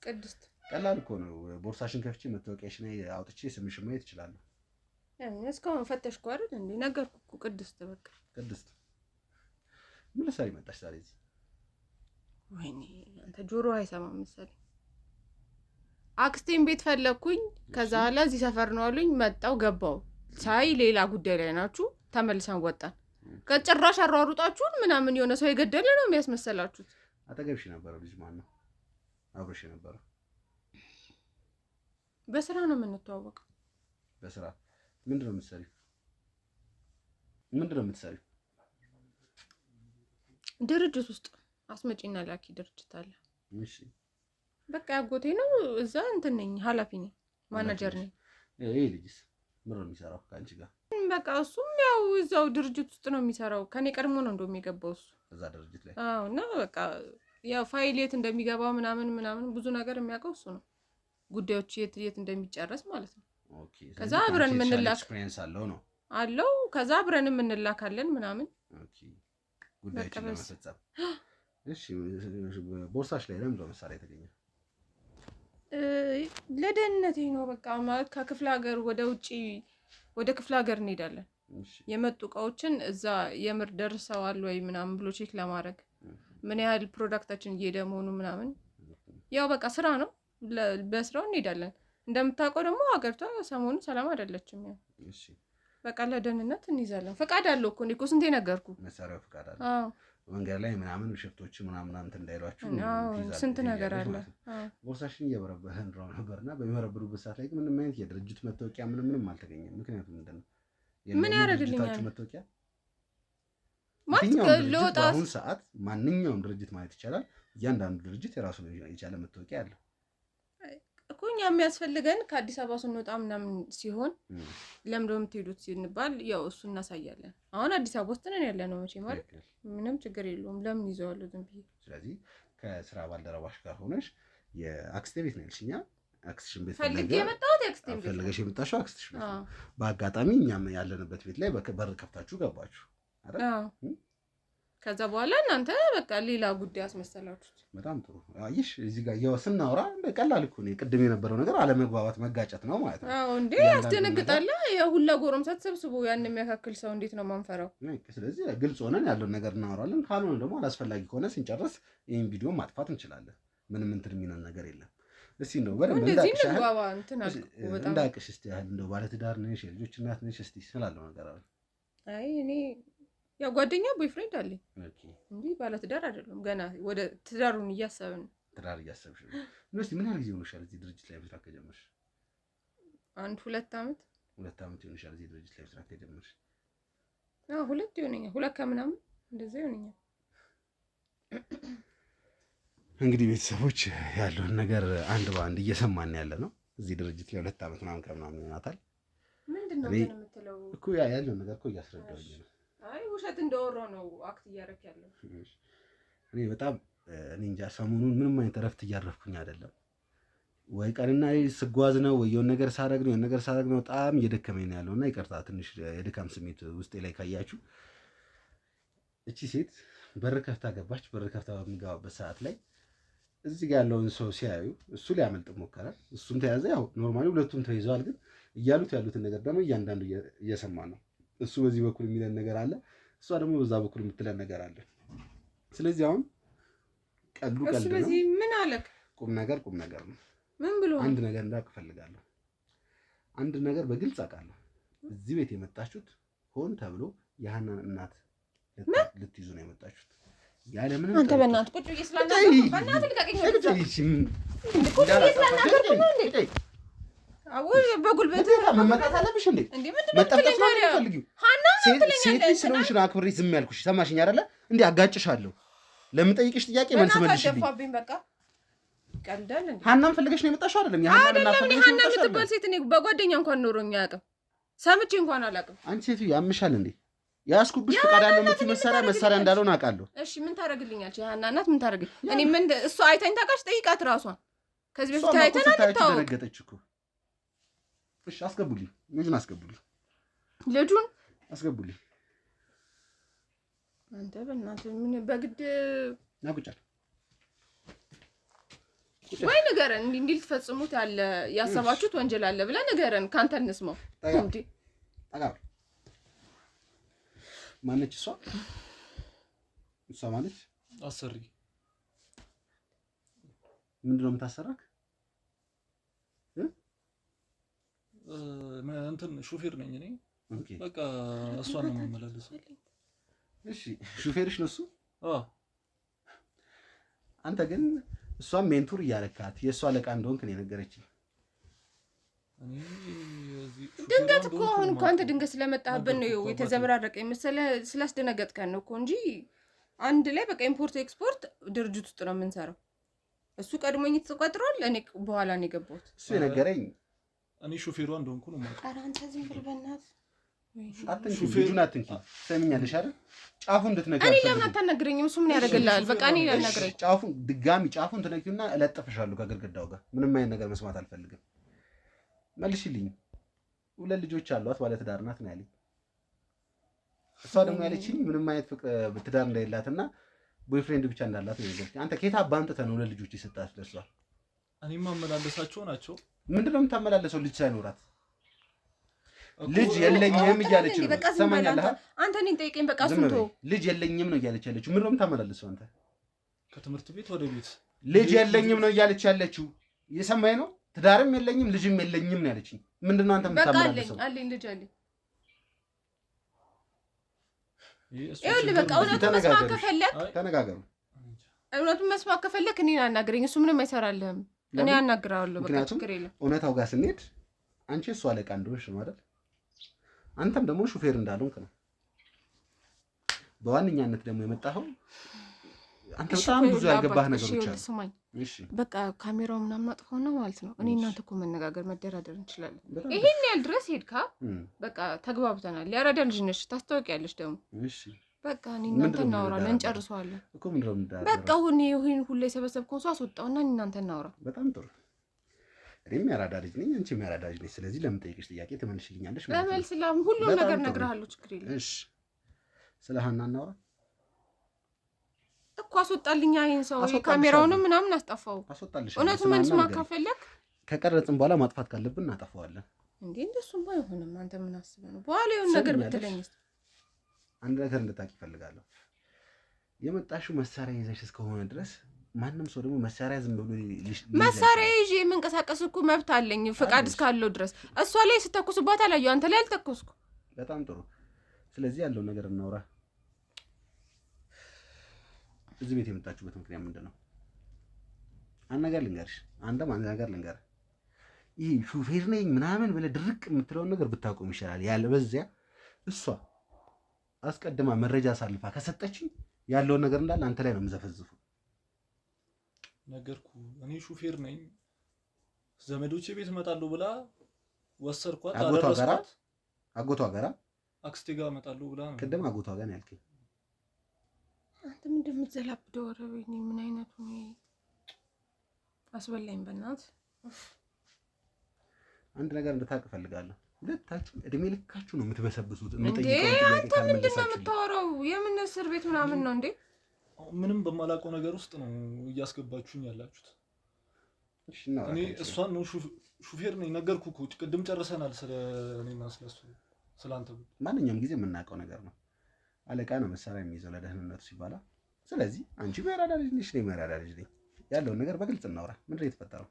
ቅድስት። ቀላል እኮ ነው። ቦርሳሽን ከፍቼ መታወቂያሽን አውጥቼ ስምሽን ማየት እችላለሁ። እስካሁን ፈተሽኩ አይደል እንዴ? ነገርኩ እኮ ቅድስት። በቃ ቅድስት። ምን ልትሰሪ መጣሽ ዛሬ እዚህ? ወይኔ አንተ ጆሮ አይሰማም መሰለኝ። አክስቴን ቤት ፈለኩኝ። ከዛ ኋላ እዚህ ሰፈር ነው አሉኝ። መጣው ገባው። ሳይ ሌላ ጉዳይ ላይ ናችሁ። ተመልሰን ወጣን። ከጭራሽ አሯሩጣችሁን ምናምን የሆነ ሰው የገደለ ነው የሚያስመሰላችሁት። አጠገብሽ የነበረው ልጅ ማን ነው? አብሮሽ የነበረው? በስራ ነው የምንተዋወቀው። በስራ ምንድን ነው የምትሰሪው? ድርጅት ውስጥ አስመጪና ላኪ ድርጅት አለ። እሺ በቃ ያጎቴ ነው። እዛ እንትን ነኝ፣ ኃላፊ ነኝ፣ ማናጀር ነኝ። ይሄ ልጅስ ምን ነው የሚሰራው ከአንቺ ጋር? በቃ እሱም ያው እዛው ድርጅት ውስጥ ነው የሚሰራው። ከኔ ቀድሞ ነው እንደውም የገባው እሱ እዛ ድርጅት ላይ። አዎ። እና በቃ ያው ፋይል የት እንደሚገባ ምናምን ብዙ ነገር የሚያውቀው እሱ ነው። ጉዳዮች የት እንደሚጨረስ ማለት ነው። ኦኬ። ከዛ አብረን የምንላክ ኤክስፒሪየንስ አለው ነው አለው። ከዛ አብረን የምንላካለን ምናምን። ኦኬ። ጉዳዮችን ለመፈጸም። እሺ ቦርሳሽ ላይ ለምን ነው መሳሪያ የተገኘው? ለደህንነቴ ነው። በቃ ማለት ከክፍለ ሀገር ወደ ክፍለ ሀገር እንሄዳለን። የመጡ እቃዎችን እዛ የምር ደርሰዋል ወይ ምናምን ብሎ ቼክ ለማድረግ ምን ያህል ፕሮዳክታችን እየሄደ መሆኑ ምናምን። ያው በቃ ስራ ነው፣ በስራው እንሄዳለን። እንደምታውቀው ደግሞ ሀገሪቷ ሰሞኑን ሰላም አይደለችም። ያው በቃ ለደህንነት እንይዛለን። ፈቃድ አለው እኮ እኔ እኮ ስንቴ ነገርኩ። መሳሪያው ፈቃድ አለው። አዎ መንገድ ላይ ምናምን ሽፍቶች ምናምን እንትን እንዳይሏችሁ ስንት ነገር አለ። ቦርሳሽን እየበረበረን ነበርና በሚበረብሩበት ሰዓት ላይ ምንም አይነት የድርጅት መታወቂያ ምንም አልተገኘም። ምክንያቱም ምንድን ነው ምን ያደርግልኛል መታወቂያ ማለት ለወጣ አሁን ሰዓት ማንኛውም ድርጅት ማለት ይቻላል እያንዳንዱ ድርጅት የራሱ የቻለ መታወቂያ አለው እኮ። እኛ የሚያስፈልገን ከአዲስ አበባ ስንወጣ ምናምን ሲሆን ለምን ደሞ የምትሄዱት ሲንባል ያው እሱ እናሳያለን። አሁን አዲስ አበባ ውስጥ ነን ያለነው መቼ ማለት ምንም ችግር የለውም። ለምን ይዘዋለሁ ዝም ብዬ። ስለዚህ ከስራ ባልደረባሽ ጋር ሆነሽ የአክስቴ ቤት ነው ያልሽኛ አክስትሽን ቤት ፈልጌ የመጣሁት የአክስቴን ቤት ፈልገሽ የመጣሽው አክስትሽ ቤት ነው። በአጋጣሚ እኛም ያለንበት ቤት ላይ በር ከፍታችሁ ገባችሁ አይደል? ከዛ በኋላ እናንተ በቃ ሌላ ጉዳይ አስመሰላችሁት። በጣም ጥሩ አየሽ። እዚህ ጋር ያው ስናወራ በቀላል እኮ ነው ቅድም የነበረው ነገር አለመግባባት መጋጨት ነው ማለት ነው። አዎ እንዴ ያስደነግጣል። የሁላ ጎረምሳ ተሰብስቦ ያን የሚያካክል ሰው እንዴት ነው ማንፈራው? ስለዚህ ግልጽ ሆነን ያለውን ነገር እናወራለን። ካልሆነ ደግሞ አላስፈላጊ ከሆነ ስንጨርስ ይሄን ቪዲዮ ማጥፋት እንችላለን። ምንም እንትን የሚነን ነገር የለም። እስቲ ነው በደንብ እንዳቅሽ እስቲ ያህል እንደው ባለትዳር ነሽ የልጆች እናት ነሽ እስቲ ስላለው ነገር አለ። አይ እኔ ያው ጓደኛ ቦይፍሬንድ አለኝ እንዴ ባለትዳር አይደለም። ገና ወደ ትዳሩን እያሰብን ነው። ትዳር እያሰብሽ ነው? እስቲ ምን ያህል ጊዜ ሆኖሻል እዚህ ድርጅት ላይ መስራት ከጀመርሽ? 2 ዓመት 2 ዓመት ሆኖሻል እዚህ ድርጅት ላይ መስራት ከጀመርሽ? 2 ይሆነኛል። 2 ከምናምን እንደዛ ይሆነኛል። እንግዲህ ቤተሰቦች ያለውን ነገር አንድ በአንድ እየሰማን ያለ ነው። እዚህ ድርጅት ላይ 2 ዓመት ምናምን ከምናምን ይሆናታል። ምንድነው ግን የምትለው እኮ ያለውን ነገር እኮ እያስረዳሁኝ ነው። አይ ውሸት እንደወራው ነው አክት እያደረክ ያለው። እኔ በጣም እኔ እንጃ ሰሞኑን ምንም አይነት እረፍት እያረፍኩኝ አይደለም። ወይ ቀንና ስጓዝ ነው ወይ የሆነ ነገር ሳረግ ነው የሆነ ነገር ሳረግ ነው። በጣም እየደከመኝ ነው ያለውና ይቅርታ ትንሽ የድካም ስሜት ውስጤ ላይ ካያችሁ። እቺ ሴት በር ከፍታ ገባች። በር ከፍታ በሚገባበት ሰዓት ላይ እዚህ ጋር ያለውን ሰው ሲያዩ እሱ ሊያመልጥ ሞከረ። እሱም ተያዘ። ያው ኖርማሊ ሁለቱም ተይዘዋል። ግን ያሉትን ነገር ደግሞ እያንዳንዱ እየሰማ ነው። እሱ በዚህ በኩል የሚለን ነገር አለ፣ እሷ ደግሞ በዛ በኩል የምትለን ነገር አለ። ስለዚህ አሁን ቀልዱ ነው። ስለዚህ ምን አለክ? ቁም ነገር ነው። ምን ብሎ አንድ ነገር እንዳውቅ እፈልጋለሁ። አንድ ነገር በግልጽ አውቃለሁ። እዚህ ቤት የመጣችሁት ሆን ተብሎ የሀናን እናት ልትይዙ ነው የመጣችሁት። ያለ ምንም አንተ በእናትህ ቁጭ ብዬ ስላናገርኩ በእናትህ ልቀቀኝ። አውይ በጉልበት መመጣት አለብሽ እንዴ? መጠፍጠፍ ነው የምትፈልጊው? ሴት ልጅ ስለሆንሽ ነው አክብሬ ዝም ያልኩሽ። ሰማሽኝ አይደለ? እንዴ አጋጭሻለሁ። ለምጠይቅሽ ጥያቄ መልስ መልሽልኝ። በቃ ቀልዳል እንዴ? ሀናን ፈልገሽ ነው የመጣሽው አይደለም? የሀናን እናት ፈልገሽ ነው የመጣሽው? ሀና የምትባል ሴት እኔ በጓደኛ እንኳን ኖሮኝ አያውቅም። ሰምቼ እንኳን አላውቅም። አንቺ ሴትዮ ያምሻል እንዴ? ያስኩብሽ ፈቃድ አለው የምትይው መሳሪያ እንዳልሆነ አውቃለሁ። እሺ ምን ታደርግልኛለች? የሀና እናት ምን ታደርግልኝ? እኔ ምን እሱ አይታኝ ታውቃለች? ጠይቃት ራሷን። ከዚህ በፊት አይተን አንታው ደነገጠች እኮ። እሺ አስገቡልኝ፣ ልጁን አስገቡልኝ፣ ልጁን አስገቡልኝ። አንተ በእናትህ ምን በግድ ናቁጫል ወይ ንገረን። እንዲህ ልትፈጽሙት ያለ ያሰባችሁት ወንጀል አለ ብለህ ንገረን። ካንተ እንስማው እንዴ። አጋር ማነች እሷ? እሷ ማነች? አሰሪ። ምንድነው የምታሰራክ? እንትን ሹፌር ነኝ እኔ። በቃ እሷን ነው የማመላለሰው። እሺ ሹፌርሽ ነው እሱ? አዎ። አንተ ግን እሷን ሜንቱር እያረካት የእሷ አለቃ እንደሆንክ ነው የነገረችኝ። ድንገት እኮ አሁን እኮ አንተ ድንገት ስለመጣህብን ነው የተዘበራረቀ መሰለህ። ስላስደነገጥከን ነው እኮ እንጂ አንድ ላይ በቃ ኢምፖርት ኤክስፖርት ድርጅት ውስጥ ነው የምንሰራው። እሱ ቀድሞኝ ተቆጥሯል። እኔ በኋላ ነው የገባሁት። እሱ የነገረኝ እኔ ሹፌሯ እንደሆንኩ ነው ማለት። ኧረ አንተ ዝም ብለህ በእናትህ አትንኪ፣ ልጁን አትንኪ። ሰምኛለሽ አይደል? ጫፉን እንድትነግረኝ። እኔ ለምን አታናግረኝም? እሱ ምን ያደርግልሃል? በቃ እኔ ያናግረኝ። ጫፉን ትነኪውና እለጥፍሻለሁ ከግድግዳው ጋር። ምንም አይነት ነገር መስማት አልፈልግም። መልሽልኝ። 2 ልጆች አሏት፣ ባለትዳር ናት ነው ያለኝ። እሷ ደግሞ ያለችኝ ምንም አይነት ትዳር እንደሌላትና ቦይፍሬንድ ብቻ እንዳላት ነው የነገረችኝ። አንተ ከየት አባ አምጥተህ ነው 2 ልጆች የሰጣት ለሷ? እኔም ማመላለሳቸው ናቸው። ምንድነው የምታመላለሰው? ልጅ ሳይኖራት ልጅ የለኝም እያለች ነው። ሰማኛለህ? አንተ እኔን ጠይቀኝ። በቃ እሱን ተው። ልጅ የለኝም ነው እያለች ያለችው። ምንድነው የምታመላለሰው አንተ? ከትምህርት ቤት ወደ ቤት ልጅ የለኝም ነው እያለች ያለችው። እየሰማኸኝ ነው? ትዳርም የለኝም ልጅም የለኝም ነው ያለችኝ። ምንድነው አንተ የምታመላለሰው? በቃ አለኝ ልጅ አለኝ። ይኸውልህ በቃ እውነቱን መስማት ከፈለክ ተነጋገሩ። እውነቱን መስማት ከፈለክ እኔን አናግረኝ። እሱ ምንም አይሰራልህም። እኔ አናግራለሁ። በቃ ችግር የለም። እውነታው ጋር ስንሄድ አንቺ እሱ አለቃ እንደሆንሽ ነው አይደል? አንተም ደግሞ ሹፌር እንዳልሆንክ ነው። በዋነኛነት ደግሞ የመጣኸው አንተ በጣም ብዙ ያገባህ ነገሮች አሉ። ስማኝ፣ በቃ ካሜራው ምናምን አጥፎ ነው ማለት ነው። እኔ እናንተ እኮ መነጋገር መደራደር እንችላለን። ይሄን ያህል ድረስ ሄድካ፣ በቃ ተግባብተናል። ያራዳ ልጅ ነሽ፣ ታስታውቂያለሽ ደግሞ። እሺ በቃ እኔ እናንተ እናወራለን፣ እንጨርሰዋለን እኮ ምንድነው የምንዳረው? በቃ ይሄን ሁሉ የሰበሰብከውን ሰው አስወጣውና እናንተ እናወራ። በጣም ጥሩ። እኔም ያራዳ ልጅ ነኝ፣ አንቺም ያራዳ ልጅ ነኝ። ስለዚህ ለምጠይቅሽ ጥያቄ ትመልሽልኛለሽ ማለት ነው። ለመልስላም ሁሉም ነገር እነግርሃለሁ፣ ችግር የለም። እሺ ስለ ሀና እናወራ እኮ አስወጣልኛ ይሄን ሰው። ካሜራውንም ምናምን አስጠፋው። አስወጣልሽ። እውነቱን መልስማ ካፈለክ ከቀረጽን በኋላ ማጥፋት ካለብን እናጠፋዋለን። እንዴ እንደሱም አይሆንም። አንተ ምን አስበህ ነው? በኋላ የሆነ ነገር ብትለኝስ? አንድ ነገር እንድታቂ እፈልጋለሁ። የመጣሽው መሳሪያ ይዘሽ እስከሆነ ድረስ ማንም ሰው ደግሞ መሳሪያ ዝም ብሎ መሳሪያ ይዤ የምንቀሳቀስ እኮ መብት አለኝ ፍቃድ እስካለው ድረስ። እሷ ላይ ስተኩስባት አላየሁ፣ አንተ ላይ አልተኩስኩ። በጣም ጥሩ። ስለዚህ ያለው ነገር እናውራ። እዚህ ቤት የመጣችሁበት ምክንያት ምንድን ነው? አንድ ነገር ልንገርሽ፣ አንድ ነገር ልንገር። ይሄ ሹፌር ነኝ ምናምን ብለህ ድርቅ የምትለውን ነገር ብታቆም ይሻላል። ያለበዚያ እሷ አስቀድማ መረጃ አሳልፋ ከሰጠችኝ ያለውን ነገር እንዳለ አንተ ላይ ነው የምዘፈዝፈው። ነገርኩ። እኔ ሹፌር ነኝ፣ ዘመዶቼ ቤት እመጣለሁ ብላ ወሰርኳት፣ አደረስኳት። አጎቷ ጋራ አክስቴ ጋር እመጣለሁ ብላ ነው። ቅድም አጎቷ ጋር ነው ያልከኝ። አንተ ምን እንደምትዘላብደው ወረበኝ። ምን አይነቱ ነው? አስበላኝ በእናትህ። አንድ ነገር እንድታውቅ እፈልጋለሁ። ሁለታችሁ እድሜ ልካችሁ ነው የምትበሰብሱት። አንተ ምንድን ነው የምታወራው? የምን እስር ቤት ምናምን ነው እንዴ? ምንም በማላውቀው ነገር ውስጥ ነው እያስገባችሁኝ ያላችሁት። እኔ እሷን ነው ሹፌር ነኝ ነገርኩህ እኮ ቅድም ጨርሰናል። ስለ እኔና ስለሱ ስላንተ ማንኛውም ጊዜ የምናውቀው ነገር ነው። አለቃ ነው መሳሪያ የሚይዘው ለደህንነቱ ሲባል። ስለዚህ አንቺ መራዳ ልጅ ነሽ፣ እኔ መራዳ ልጅ ነኝ። ያለውን ነገር በግልጽ እናውራ። ምንድን ነው የተፈጠረው?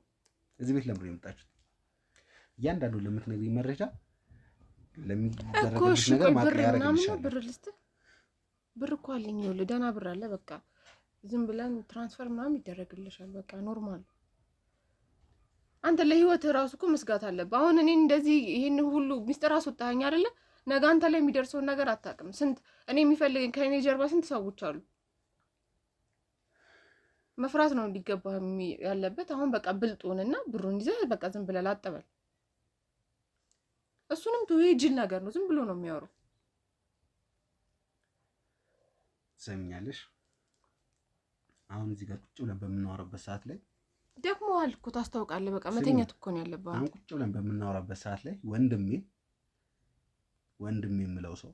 እዚህ ቤት ለምንድን ነው የመጣችሁት? እያንዳንዱ ለምትነግሪኝ መረጃ ለሚደረግልሽ ነገር ማጥሪያ ያደርግልሻል። ብር ልስጥህ? ብር እኮ አለኝ። ይኸውልህ ደህና ብር አለ። በቃ ዝም ብለን ትራንስፈር ምናምን ይደረግልሻል። በቃ ኖርማል። አንተ ለህይወት ራሱ እኮ መስጋት አለብህ። አሁን እኔ እንደዚህ ይሄን ሁሉ ሚስጥር አስወጣኸኝ አይደለ? ነገ አንተ ላይ የሚደርሰውን ነገር አታውቅም። ስንት እኔ የሚፈልገኝ ከእኔ ጀርባ ስንት ሰዎች አሉ። መፍራት ነው እንዲገባ ያለበት። አሁን በቃ ብልጡንና ብሩን ይዘህ በቃ ዝም ብለህ ላጠበል። እሱንም ተው፣ ጅል ነገር ነው። ዝም ብሎ ነው የሚያወራው። ትሰሚኛለሽ? አሁን እዚህ ጋር ቁጭ ብለን በምናወራበት ሰዓት ላይ ደክሞሃል እኮ ታስታውቃለህ። በቃ መተኛት እኮ ነው ያለብህ። አሁን ቁጭ ብለን በምናወራበት ሰዓት ላይ ወንድሜ የምለው ሰው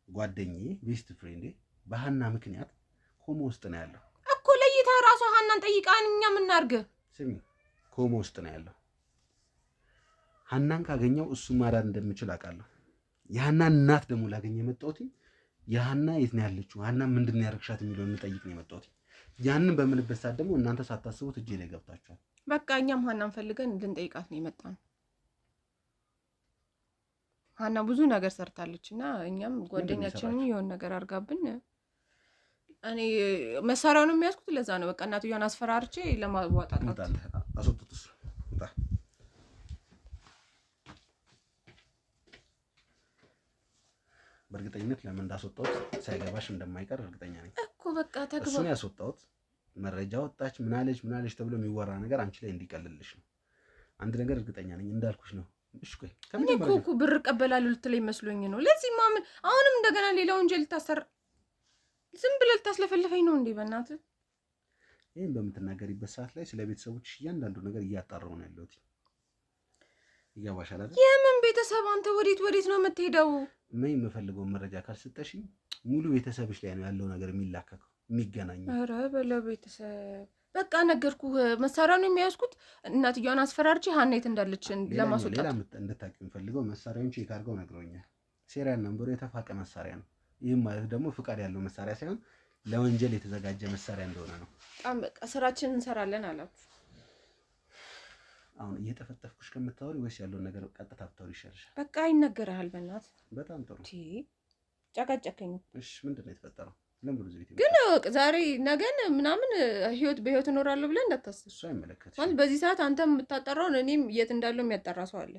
ጓደኛዬ፣ ቤስት ፍሬንዴ በሀና ምክንያት ኮማ ውስጥ ነው ያለው እኮ። ለይተህ ራሷ ሀናን ጠይቃን እኛ ምን እናድርግ? ስሚ፣ ኮማ ውስጥ ነው ያለው። ሀናን ካገኘው እሱን ማዳን እንደምችል አውቃለሁ። የሀናን እናት ደግሞ ላገኘ የመጣሁት የሀና የት ነው ያለችው፣ ሀና ምንድን ነው ያደረግሻት የሚለውን ልጠይቅ ነው የመጣሁት። ያንን በምልበት ሰዓት ደግሞ እናንተ ሳታስቡት እጄ ላይ ገብታችኋል። በቃ እኛም ሀናን ፈልገን ልንጠይቃት ነው የመጣነው። ሀና ብዙ ነገር ሰርታለች እና እኛም ጓደኛችንን የሆነ ነገር አድርጋብን፣ እኔ መሳሪያውን የሚያዝኩት ለዛ ነው። በቃ እናትየዋን አስፈራርቼ ለማዋጣት አስወጡት። እሱ ውጣ። በእርግጠኝነት ለምን እንዳስወጣሁት ሳይገባሽ እንደማይቀር እርግጠኛ ነኝ እኮ። በቃ ተግባ እሱን ያስወጣሁት መረጃ ወጣች ምናለች ተብሎ የሚወራ ነገር አንቺ ላይ እንዲቀልልሽ ነው። አንድ ነገር እርግጠኛ ነኝ እንዳልኩሽ ነው። እሺ ቆይ እኔ እኮ ብር እቀበላለሁ ልትለኝ መስሎኝ ነው። ለዚህ ማምን አሁንም እንደገና ሌላ ወንጀል ልታሰር ዝም ብለህ ልታስለፈልፈኝ ነው እንዴ? በእናትህ ይሄን በምትናገሪበት ሰዓት ላይ ስለ ቤተሰቦች እያንዳንዱ ነገር እያጣራሁ ነው ያለሁት። ይገባሻል አይደል? የምን ቤተሰብ? አንተ ወዴት ነው የምትሄደው? ምን የምፈልገውን መረጃ ካልሰጠሽኝ ሙሉ ቤተሰብሽ ላይ ነው ያለው ነገር የሚላከከው የሚገናኘው። ኧረ በለው ቤተሰብ በቃ ነገርኩህ። መሳሪያውን የሚያዝኩት እናትየዋን አስፈራርቼ ሀና የት እንዳለች ለማስወጣት። ሌላ እንድታውቂ የምፈልገው መሳሪያውን ቼክ አድርገው ነግረውኛል። ሴሪያል ነምበሩ የተፋቀ መሳሪያ ነው። ይህም ማለት ደግሞ ፍቃድ ያለው መሳሪያ ሳይሆን ለወንጀል የተዘጋጀ መሳሪያ እንደሆነ ነው። በጣም በቃ ስራችንን እንሰራለን አላችሁ። አሁን እየተፈጠፍኩሽ ከምታወሪ ወይስ ያለውን ነገር ቀጥታ ብታወሪ ይሻልሻል? በቃ ይነገርሃል። በእናትህ በጣም ጥሩ። ጨቀጨከኝ። እሺ ምንድን ነው የተፈጠረው? ግን ዛሬ ነገን ምናምን በህይወት እኖራለሁ ብለህ እንዳታስብ። እሱ አይመለከትሽም ማለት በዚህ ሰዓት አንተም የምታጠራውን እኔም የት እንዳለው የሚያጠራ ሰው አለ።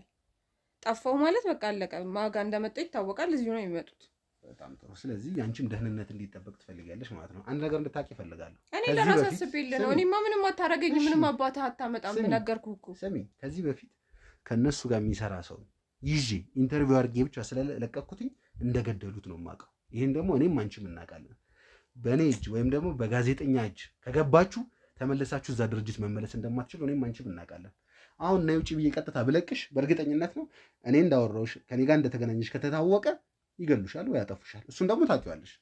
ጠፋው ማለት በቃ አለቀ። ማጋ እንደመጣ ይታወቃል። እዚሁ ነው የሚመጡት። በጣም ጥሩ። ስለዚህ ያንቺም ደህንነት እንዲጠበቅ ትፈልጊያለሽ ማለት ነው። አንድ ነገር እንድታውቂ እፈልጋለሁ። እኔ ለራስ አስቤልህ ነው። እኔማ ምንም አታረገኝ፣ ምንም አባትህ አታመጣም። ነገርኩህ እኮ። ስሚ፣ ከዚህ በፊት ከነሱ ጋር የሚሰራ ሰው ይዤ ኢንተርቪው አድርጌ ብቻ ስለለቀኩትኝ እንደገደሉት ነው የማውቀው። ይህን ደግሞ እኔም አንቺም እናውቃለን። በእኔ እጅ ወይም ደግሞ በጋዜጠኛ እጅ ከገባችሁ ተመለሳችሁ እዛ ድርጅት መመለስ እንደማትችሉ እኔም አንቺም እናውቃለን። አሁን ነይ ውጪ ብዬ ቀጥታ ብለቅሽ በእርግጠኝነት ነው እኔ እንዳወራሁሽ ከኔ ጋር እንደተገናኘሽ ከተታወቀ ይገሉሻል ወይ ያጠፉሻል። እሱን ደግሞ ታውቂዋለሽ።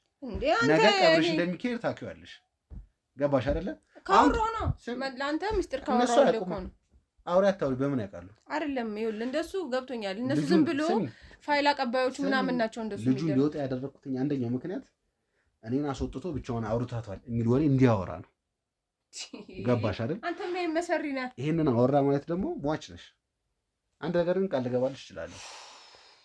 ነገ ቀብርሽ እንደሚካሄድ ታውቂዋለሽ። ገባሽ አይደለ? ካወራሁ ነው ለአንተ ምስጢር ካወራሁ እኮ ነው። አውሪ አታውሪ በምን ያውቃሉ? አይደለም ይኸውልህ፣ እንደሱ ገብቶኛል። እነሱ ዝም ብሎ ፋይል አቀባዮች ምናምን ናቸው እንደሱ። ልጁ እንዲወጣ ያደረኩት አንደኛው ምክንያት እኔን አስወጥቶ ብቻውን አውርታቷል የሚል ወሬ እንዲያወራ ነው። ገባሽ አይደል? አንተ ምን መሰሪ ነህ? ይሄንን አወራ ማለት ደግሞ ሟች ነሽ። አንድ ነገር ግን ቃል ልገባልሽ እችላለሁ።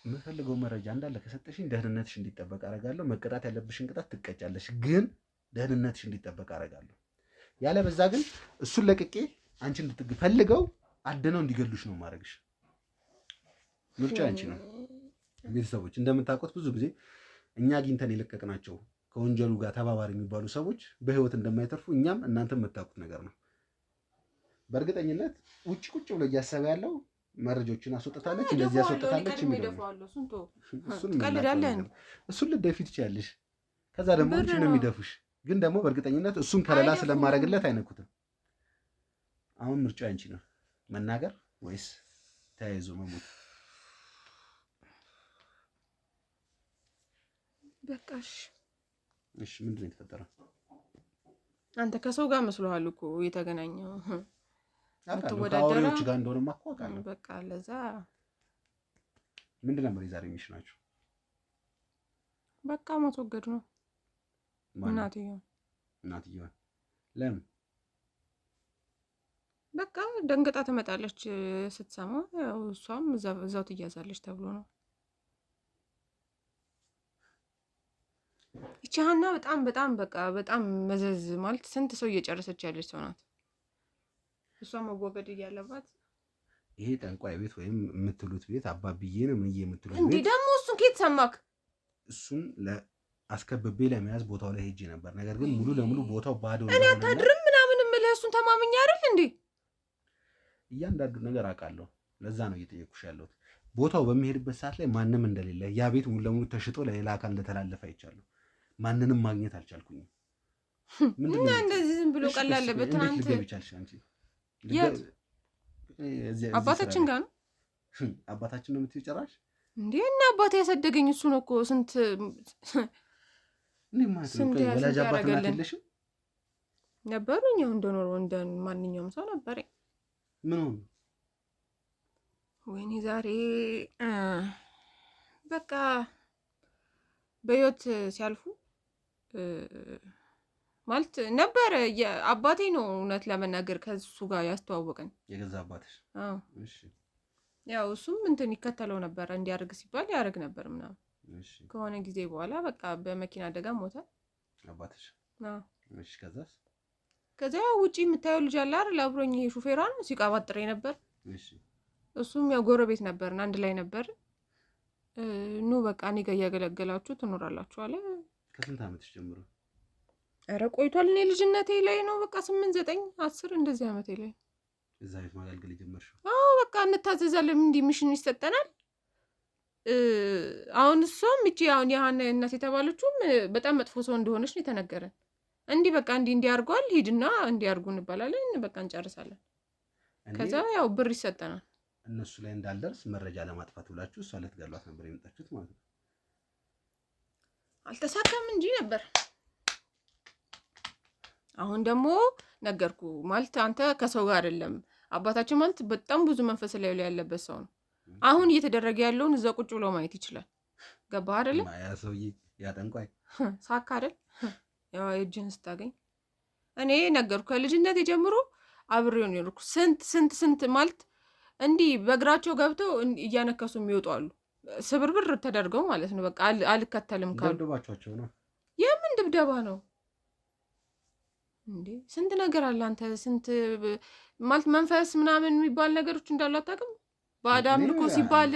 የምፈልገው መረጃ እንዳለ ከሰጠሽኝ ደህንነትሽ እንዲጠበቅ አደርጋለሁ። መቀጣት ያለብሽን ቅጣት ትቀጫለሽ፣ ግን ደህንነትሽ እንዲጠበቅ አደርጋለሁ። ያለበዛ ግን እሱን ለቅቄ አንቺ እንድትፈልገው አድነው እንዲገሉሽ ነው ማድረግሽ። ምርጫ አንቺ ነው። ቤተሰቦች እንደምታውቁት ብዙ ጊዜ እኛ አግኝተን የለቀቅናቸው ከወንጀሉ ጋር ተባባሪ የሚባሉ ሰዎች በህይወት እንደማይተርፉ እኛም እናንተም የምታውቁት ነገር ነው። በእርግጠኝነት ውጭ ቁጭ ብሎ እያሰበ ያለው መረጃዎችን አስወጥታለች፣ እንደዚህ አስወጥታለች የሚለው እሱን ልትደፊ ትችያለሽ። ከዛ ደግሞ አንቺ ነው የሚደፉሽ። ግን ደግሞ በእርግጠኝነት እሱን ከለላ ስለማድረግለት አይነኩትም። አሁን ምርጫው አንቺ ነው። መናገር ወይስ ተያይዞ መሞት? በቃሽ። እሺ ምንድን ነው የተፈጠረው? አንተ ከሰው ጋር መስሎሃል እኮ የተገናኘው ከአውሬዎች ጋር እንደሆነ ማቋቃለሁ። በቃ ለዛ ምንድን ነበር የዛሬ ሚሽናችሁ? በቃ ማስወገድ ነው። እናትየዋን ለምን? በቃ ደንግጣ ትመጣለች ስትሰማ፣ ያው እሷም እዛው ትያዛለች ተብሎ ነው። ይቺ ሀና በጣም በጣም መዘዝ ማለት ስንት ሰው እየጨረሰች ያለች ሰው ናት። እሷ መወገድ እያለባት ይሄ ጠንቋይ ቤት ወይም የምትሉት ቤት አባብዬ ነው ምን የምትሉት ቤት እንዴ? ደግሞ እሱን ከየት ሰማክ? እሱን አስከብቤ ለመያዝ ቦታው ላይ ሄጄ ነበር። ነገር ግን ሙሉ ለሙሉ ቦታው ባዶ ነው። እኔ አታድርም ምናምን እምልህ እሱን ተማምኜ አይደል እንዴ? እያንዳንዱ ነገር አውቃለሁ። ለዛ ነው እየጠየኩሽ ያለሁት። ቦታው በሚሄድበት ሰዓት ላይ ማንም እንደሌለ፣ ያ ቤት ሙሉ ለሙሉ ተሽጦ ለሌላ አካል እንደተላለፈ አይቻለሁ። ማንንም ማግኘት አልቻልኩኝም። ምንድነው እና እንደዚህ ዝም ብሎ ቀላለበት? ትናንት ልትገቢ ቻልሽ አንቺ? የት አባታችን ጋር ነው? አባታችን ነው የምትይው ጭራሽ እንዴ? እና አባቴ ያሳደገኝ እሱ ነው እኮ። ስንት ወላጅ አባት እናት የለሽም? ነበሩኝ። እንደኖረው እንደ ማንኛውም ሰው ነበረኝ። ምን ሆነ? ወይኔ ዛሬ በቃ በህይወት ሲያልፉ ማለት ነበረ። አባቴ ነው እውነት ለመናገር ከሱ ጋር ያስተዋወቀኝ። የገዛ አባትሽ? አዎ። እሺ። ያው እሱም እንትን ይከተለው ነበር፣ እንዲያርግ ሲባል ያርግ ነበር ምናምን። እሺ። ከሆነ ጊዜ በኋላ በቃ በመኪና አደጋ ሞተ አባትሽ? አዎ። እሺ። ከዛስ? ከዛ ውጪ የምታየው ልጅ አለ አይደል? አብሮኝ ይሄ ሹፌሯ ነው ሲቃባጥሬ ነበር። እሺ። እሱም ያው ጎረቤት ነበርን፣ አንድ ላይ ነበር። ኑ በቃ እኔ ጋር እያገለገላችሁ ትኖራላችሁ አለ። ከስንት ዓመትሽ ጀምሮ? ኧረ ቆይቷል። እኔ ልጅነቴ ላይ ነው በቃ 8 9 10 እንደዚህ ዓመቴ ላይ እዛ ቤት ማገልገል የጀመርሽው? አዎ በቃ እንታዘዛለን። እንዲህ ሚሽን ይሰጠናል። አሁን እሷም እቺ አሁን የሀና እናት የተባለችውም በጣም መጥፎ ሰው እንደሆነች ነው የተነገረን። እንዲህ በቃ እንዲህ አድርጓል፣ ሂድና እንዲህ አድርጉ እንባላለን። በቃ እንጨርሳለን። ከዛ ያው ብር ይሰጠናል። እነሱ ላይ እንዳልደርስ መረጃ ለማጥፋት ብላችሁ እሷ ልትገሏት ነበር የመጣችሁት ማለት ነው? አልተሳካም እንጂ ነበር። አሁን ደግሞ ነገርኩ ማለት አንተ ከሰው ጋር አይደለም። አባታችን ማለት በጣም ብዙ መንፈስ ላይ ያለበት ሰው ነው። አሁን እየተደረገ ያለውን እዛ ቁጭ ብሎ ማየት ይችላል። ገባህ አይደለ? ያ ሰውዬ ያ ጠንቋይ ሳካ አይደል? ያው እጅን ስታገኝ እኔ ነገርኩ። ከልጅነት ጀምሮ አብሬው ነው የኖርኩ። ስንት ማለት እንዲህ በእግራቸው ገብተው እያነከሱ የሚወጡ አሉ። ስብርብር ተደርገው ማለት ነው። በቃ አልከተልም ካሉ ደብደባቸው ነው። የምን ድብደባ ነው እንዴ? ስንት ነገር አለ። አንተ ስንት ማለት መንፈስ ምናምን የሚባል ነገሮች እንዳሉ አታውቅም? በአዳም ልኮ ሲባል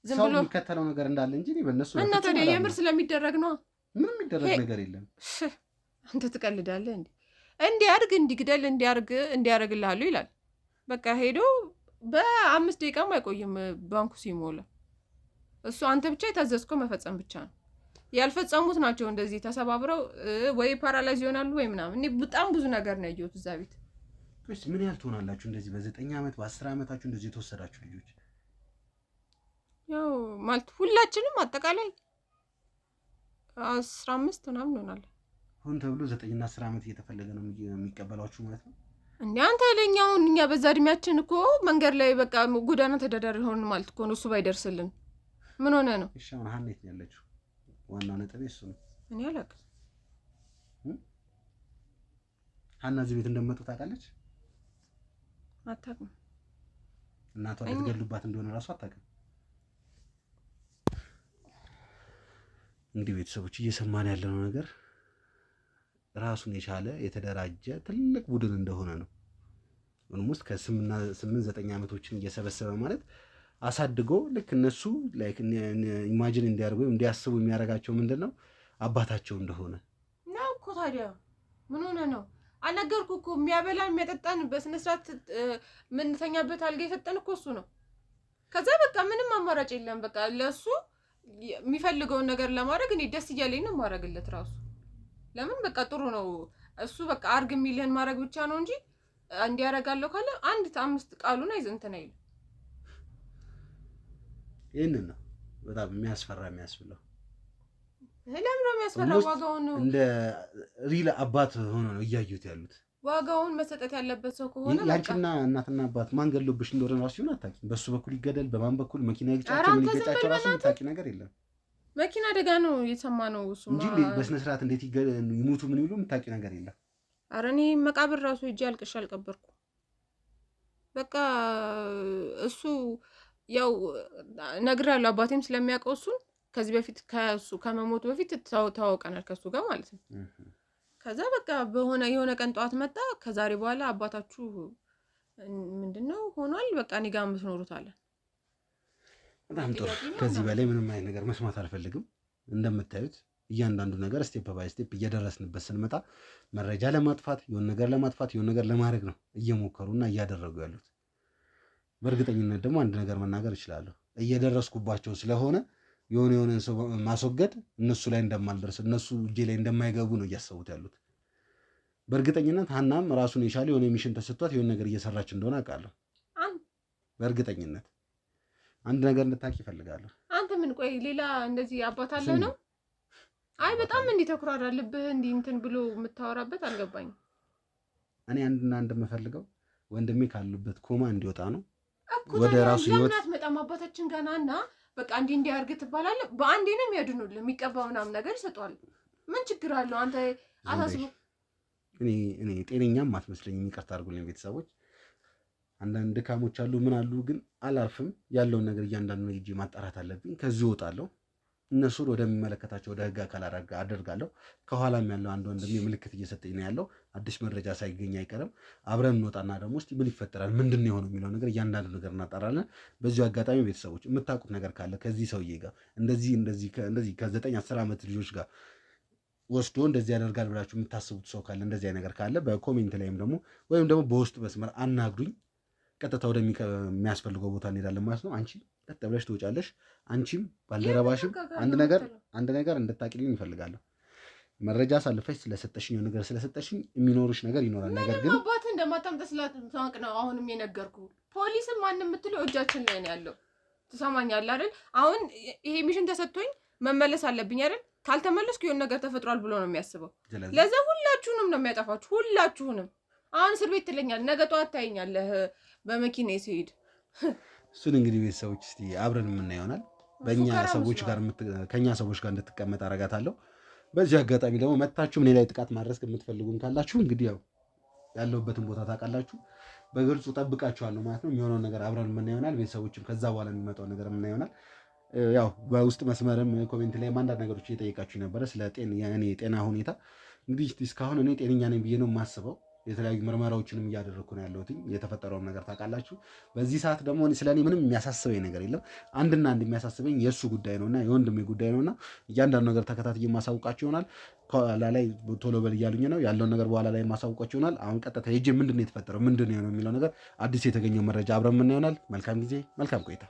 ዝም ብሎ የሚከተለው ነገር እንዳለ እንጂ በእነሱ እና ታዲያ የምር ስለሚደረግ ነው። ምንም የሚደረግ ነገር የለም። አንተ ትቀልዳለህ እንዴ? እንዲያርግ እንዲግደል እንዲያርግልሃሉ ይላል። በቃ ሄዶ በ5 ደቂቃም አይቆይም ባንኩ ሲሞላ። እሱ አንተ ብቻ የታዘዝከው መፈጸም ብቻ ነው። ያልፈጸሙት ናቸው እንደዚህ ተሰባብረው ወይ ፓራላይዝ ይሆናሉ ወይ ምናምን። እኔ በጣም ብዙ ነገር ነው ያየሁት እዛ ቤት። እሺ ምን ያህል ትሆናላችሁ እንደዚህ በ9 ዓመት በ10 ዓመታችሁ እንደዚህ የተወሰዳችሁ ልጆች? ያው ማለት ሁላችንም አጠቃላይ 15 ምናምን እንሆናለን። ሆን ተብሎ 9 እና 10 ዓመት እየተፈለገ ነው የሚቀበሏችሁ ማለት ነው እንዴ? አንተ ለኛውን እኛ በዛ እድሜያችን እኮ መንገድ ላይ በቃ ጎዳና ተዳዳሪ ሆን ማለት እኮ ነው። እሱ ባይደርስልን ምን ሆነ ነው? እሺ አሁን ሀና የት ነው ያለችው? ዋናው ነጥብ እሱ ነው። እኔ አላውቅም። ሀና እዚህ ቤት እንደመጡ ታውቃለች? አታውቅም። እናቷ ልትገሉባት እንደሆነ ራሱ አታውቅም። እንግዲህ ቤተሰቦች እየሰማን ያለነው ነገር ራሱን የቻለ የተደራጀ ትልቅ ቡድን እንደሆነ ነው። ኦልሞስት ከ8-9 ዓመቶችን እየሰበሰበ ማለት አሳድጎ ልክ እነሱ ላይክ ኢማጂን እንዲያርጉ እንዲያስቡ የሚያደርጋቸው ምንድነው አባታቸው እንደሆነ ነው እኮ። ታዲያ ምን ሆነ ነው? አልነገርኩ እኮ የሚያበላን የሚያጠጣን በስነ ስርዓት ምንተኛበት አልጋ የሰጠን እኮ እሱ ነው። ከዛ በቃ ምንም አማራጭ የለም። በቃ ለሱ የሚፈልገውን ነገር ለማድረግ እኔ ደስ እያለኝ ነው ማድረግለት ራሱ። ለምን በቃ ጥሩ ነው እሱ በቃ አርግ የሚልህን ማድረግ ብቻ ነው እንጂ እንዲያረጋለሁ ካለ 1-5 ቃሉን እንትን አይልም። ይሄንን ነው በጣም የሚያስፈራ የሚያስብለው። ለምን ነው የሚያስፈራ? ዋጋውን እንደ ሪል አባት ሆኖ ነው እያዩት ያሉት። ዋጋውን መሰጠት ያለበት ሰው ከሆነ በቃ ያንቺና እናትና አባት ማን ገሎብሽ እንደሆነ ራሱ ይሁን አታውቂም። በሱ በኩል ይገደል በማን በኩል መኪና ይግጫቸው ምን ይገጫቸው ራሱ የምታውቂው ነገር የለም። መኪና አደጋ ነው የሰማነው እሱ እንጂ በስነ ስርዓት እንዴት ይሞቱ ምን ይሉ የምታውቂው ነገር የለም። ኧረ እኔ መቃብር ራሱ ሂጅ አልቅሼ አልቀበርኩ። በቃ እሱ ያው ነግሬያለሁ። አባቴም ስለሚያውቀው እሱን ከዚህ በፊት ከሱ ከመሞቱ በፊት ተዋውቀናል ከሱ ጋር ማለት ነው። ከዛ በቃ የሆነ ቀን ጠዋት መጣ። ከዛሬ በኋላ አባታችሁ ምንድነው ሆኗል፣ በቃ እኔ ጋር የምትኖሩት አለ። በጣም ጥሩ። ከዚህ በላይ ምንም አይነት ነገር መስማት አልፈልግም። እንደምታዩት እያንዳንዱ ነገር ስቴፕ ባይ ስቴፕ እየደረስንበት ስንመጣ መረጃ ለማጥፋት የሆነ ነገር ለማጥፋት የሆነ ነገር ለማድረግ ነው እየሞከሩና እያደረጉ ያሉት። በእርግጠኝነት ደግሞ አንድ ነገር መናገር እችላለሁ። እየደረስኩባቸው ስለሆነ የሆነን ሰው ማስወገድ እነሱ ላይ እንደማልደርስ እነሱ እጄ ላይ እንደማይገቡ ነው እያሰቡት ያሉት። በእርግጠኝነት ሀናም ራሱን የቻለ የሆነ ሚሽን ተሰጥቷት የሆነ ነገር እየሰራች እንደሆነ አውቃለሁ። በእርግጠኝነት አንድ ነገር እንድታውቂ እፈልጋለሁ። አንተ ምን ቆይ ሌላ እንደዚህ አባት አለ ነው? አይ በጣም እንዲህ ተኩራራልብህ እንዲህ እንትን ብሎ የምታወራበት አልገባኝም። እኔ አንድና አንድ የምፈልገው ወንድሜ ካሉበት ኮማ እንዲወጣ ነው። ወደ ራሱ ህይወት በጣም አባታችን ገናና በቃ እንዲህ አድርግ ትባላለህ። በአንዴ ነው የሚያድኑልህ። የሚቀባው ምናምን ነገር ይሰጠዋል። ምን ችግር አለው? አንተ አሳስቡ። እኔ ጤነኛም አትመስለኝም። ይቅርታ አድርጉልኝ ቤተሰቦች። አንዳንድ ድካሞች አሉ ምን አሉ፣ ግን አላርፍም። ያለውን ነገር እያንዳንዱ ሄጄ ማጣራት አለብኝ። ከዚህ እወጣለሁ። እነሱን ወደሚመለከታቸው ወደ ህግ አካል አደርጋለሁ። ከኋላም ያለው አንድ ወንድሜ ምልክት እየሰጠኝ ነው ያለው። አዲስ መረጃ ሳይገኝ አይቀርም። አብረን እንወጣና ደግሞ እስቲ ምን ይፈጠራል ምንድን ነው የሆነው የሚለው ነገር እያንዳንዱ ነገር እናጣራለን። በዚሁ አጋጣሚ ቤተሰቦች የምታውቁት ነገር ካለ ከዚህ ሰውዬ ጋር እንደዚህ ከ9-10 ዓመት ልጆች ጋር ወስዶ እንደዚህ ያደርጋል ብላችሁ የምታስቡት ሰው ካለ እንደዚህ ነገር ካለ በኮሜንት ላይም ደግሞ ወይም ደግሞ በውስጥ መስመር አናግሩኝ። ቀጥታ ወደሚያስፈልገው ቦታ እንሄዳለን ማለት ነው። አንቺ ቀጥ ብለሽ ትወጫለሽ። አንቺም ባልደረባሽም አንድ ነገር እንድታቂልኝ እፈልጋለሁ። መረጃ ሳልፈሽ ስለሰጠሽኝ ነገር ስለሰጠሽኝ የሚኖርሽ ነገር ይኖራል። ነገር ግን አባትህ እንደማታምጣ ስለታወቅ ነው አሁንም የነገርኩህ። ፖሊስም ማንም የምትለው እጃችን ላይ ነው ያለው። ትሰማኛለህ አይደል? አሁን ይሄ ሚሽን ተሰጥቶኝ መመለስ አለብኝ አይደል? ካልተመለስኩ የሆነ ነገር ተፈጥሯል ብሎ ነው የሚያስበው። ለዛ ሁላችሁንም ነው የሚያጠፋችሁ፣ ሁላችሁንም። አሁን እስር ቤት ትለኛለህ፣ ነገ ጠዋት ታየኛለህ በመኪና ሲሄድ። እሱን እንግዲህ ቤተሰቦች እስቲ አብረን የምናየው ይሆናል። ከኛ ሰዎች ጋር እንድትቀመጥ አረጋታለሁ። በዚህ አጋጣሚ ደግሞ መታችሁ እኔ ላይ ጥቃት ማድረስ የምትፈልጉም ካላችሁ እንግዲህ ያለሁበትን ቦታ ታውቃላችሁ። በግልጹ ጠብቃችኋለሁ ማለት ነው። የሚሆነውን ነገር አብረን የምናየው ይሆናል። ቤተሰቦችም ከዛ በኋላ የሚመጣውን ነገር የምናየው ይሆናል። በውስጥ መስመርም ኮሜንት ላይ አንዳንድ ነገሮች እየጠየቃችሁ ነበረ ስለ ጤና ሁኔታ። እንግዲህ እስካሁን እኔ ጤነኛ ነኝ ብዬ ነው የማስበው። የተለያዩ ምርመራዎችንም እያደረግኩ ነው ያለሁት። የተፈጠረውን ነገር ታውቃላችሁ። በዚህ ሰዓት ደግሞ ስለ እኔ ምንም የሚያሳስበኝ ነገር የለም። አንድና አንድ የሚያሳስበኝ የእሱ ጉዳይ ነውና የወንድሜ ጉዳይ ነውና እያንዳንዱ ነገር ተከታትዬ የማሳውቃችሁ ይሆናል። ከኋላ ላይ ቶሎ በል እያሉኝ ነው ያለውን ነገር በኋላ ላይ የማሳውቃችሁ ይሆናል። አሁን ቀጥታ ሄጄ ምንድን ነው የተፈጠረው ምንድን ነው የሚለው ነገር አዲስ የተገኘው መረጃ አብረን የምናየው ይሆናል። መልካም ጊዜ፣ መልካም ቆይታ።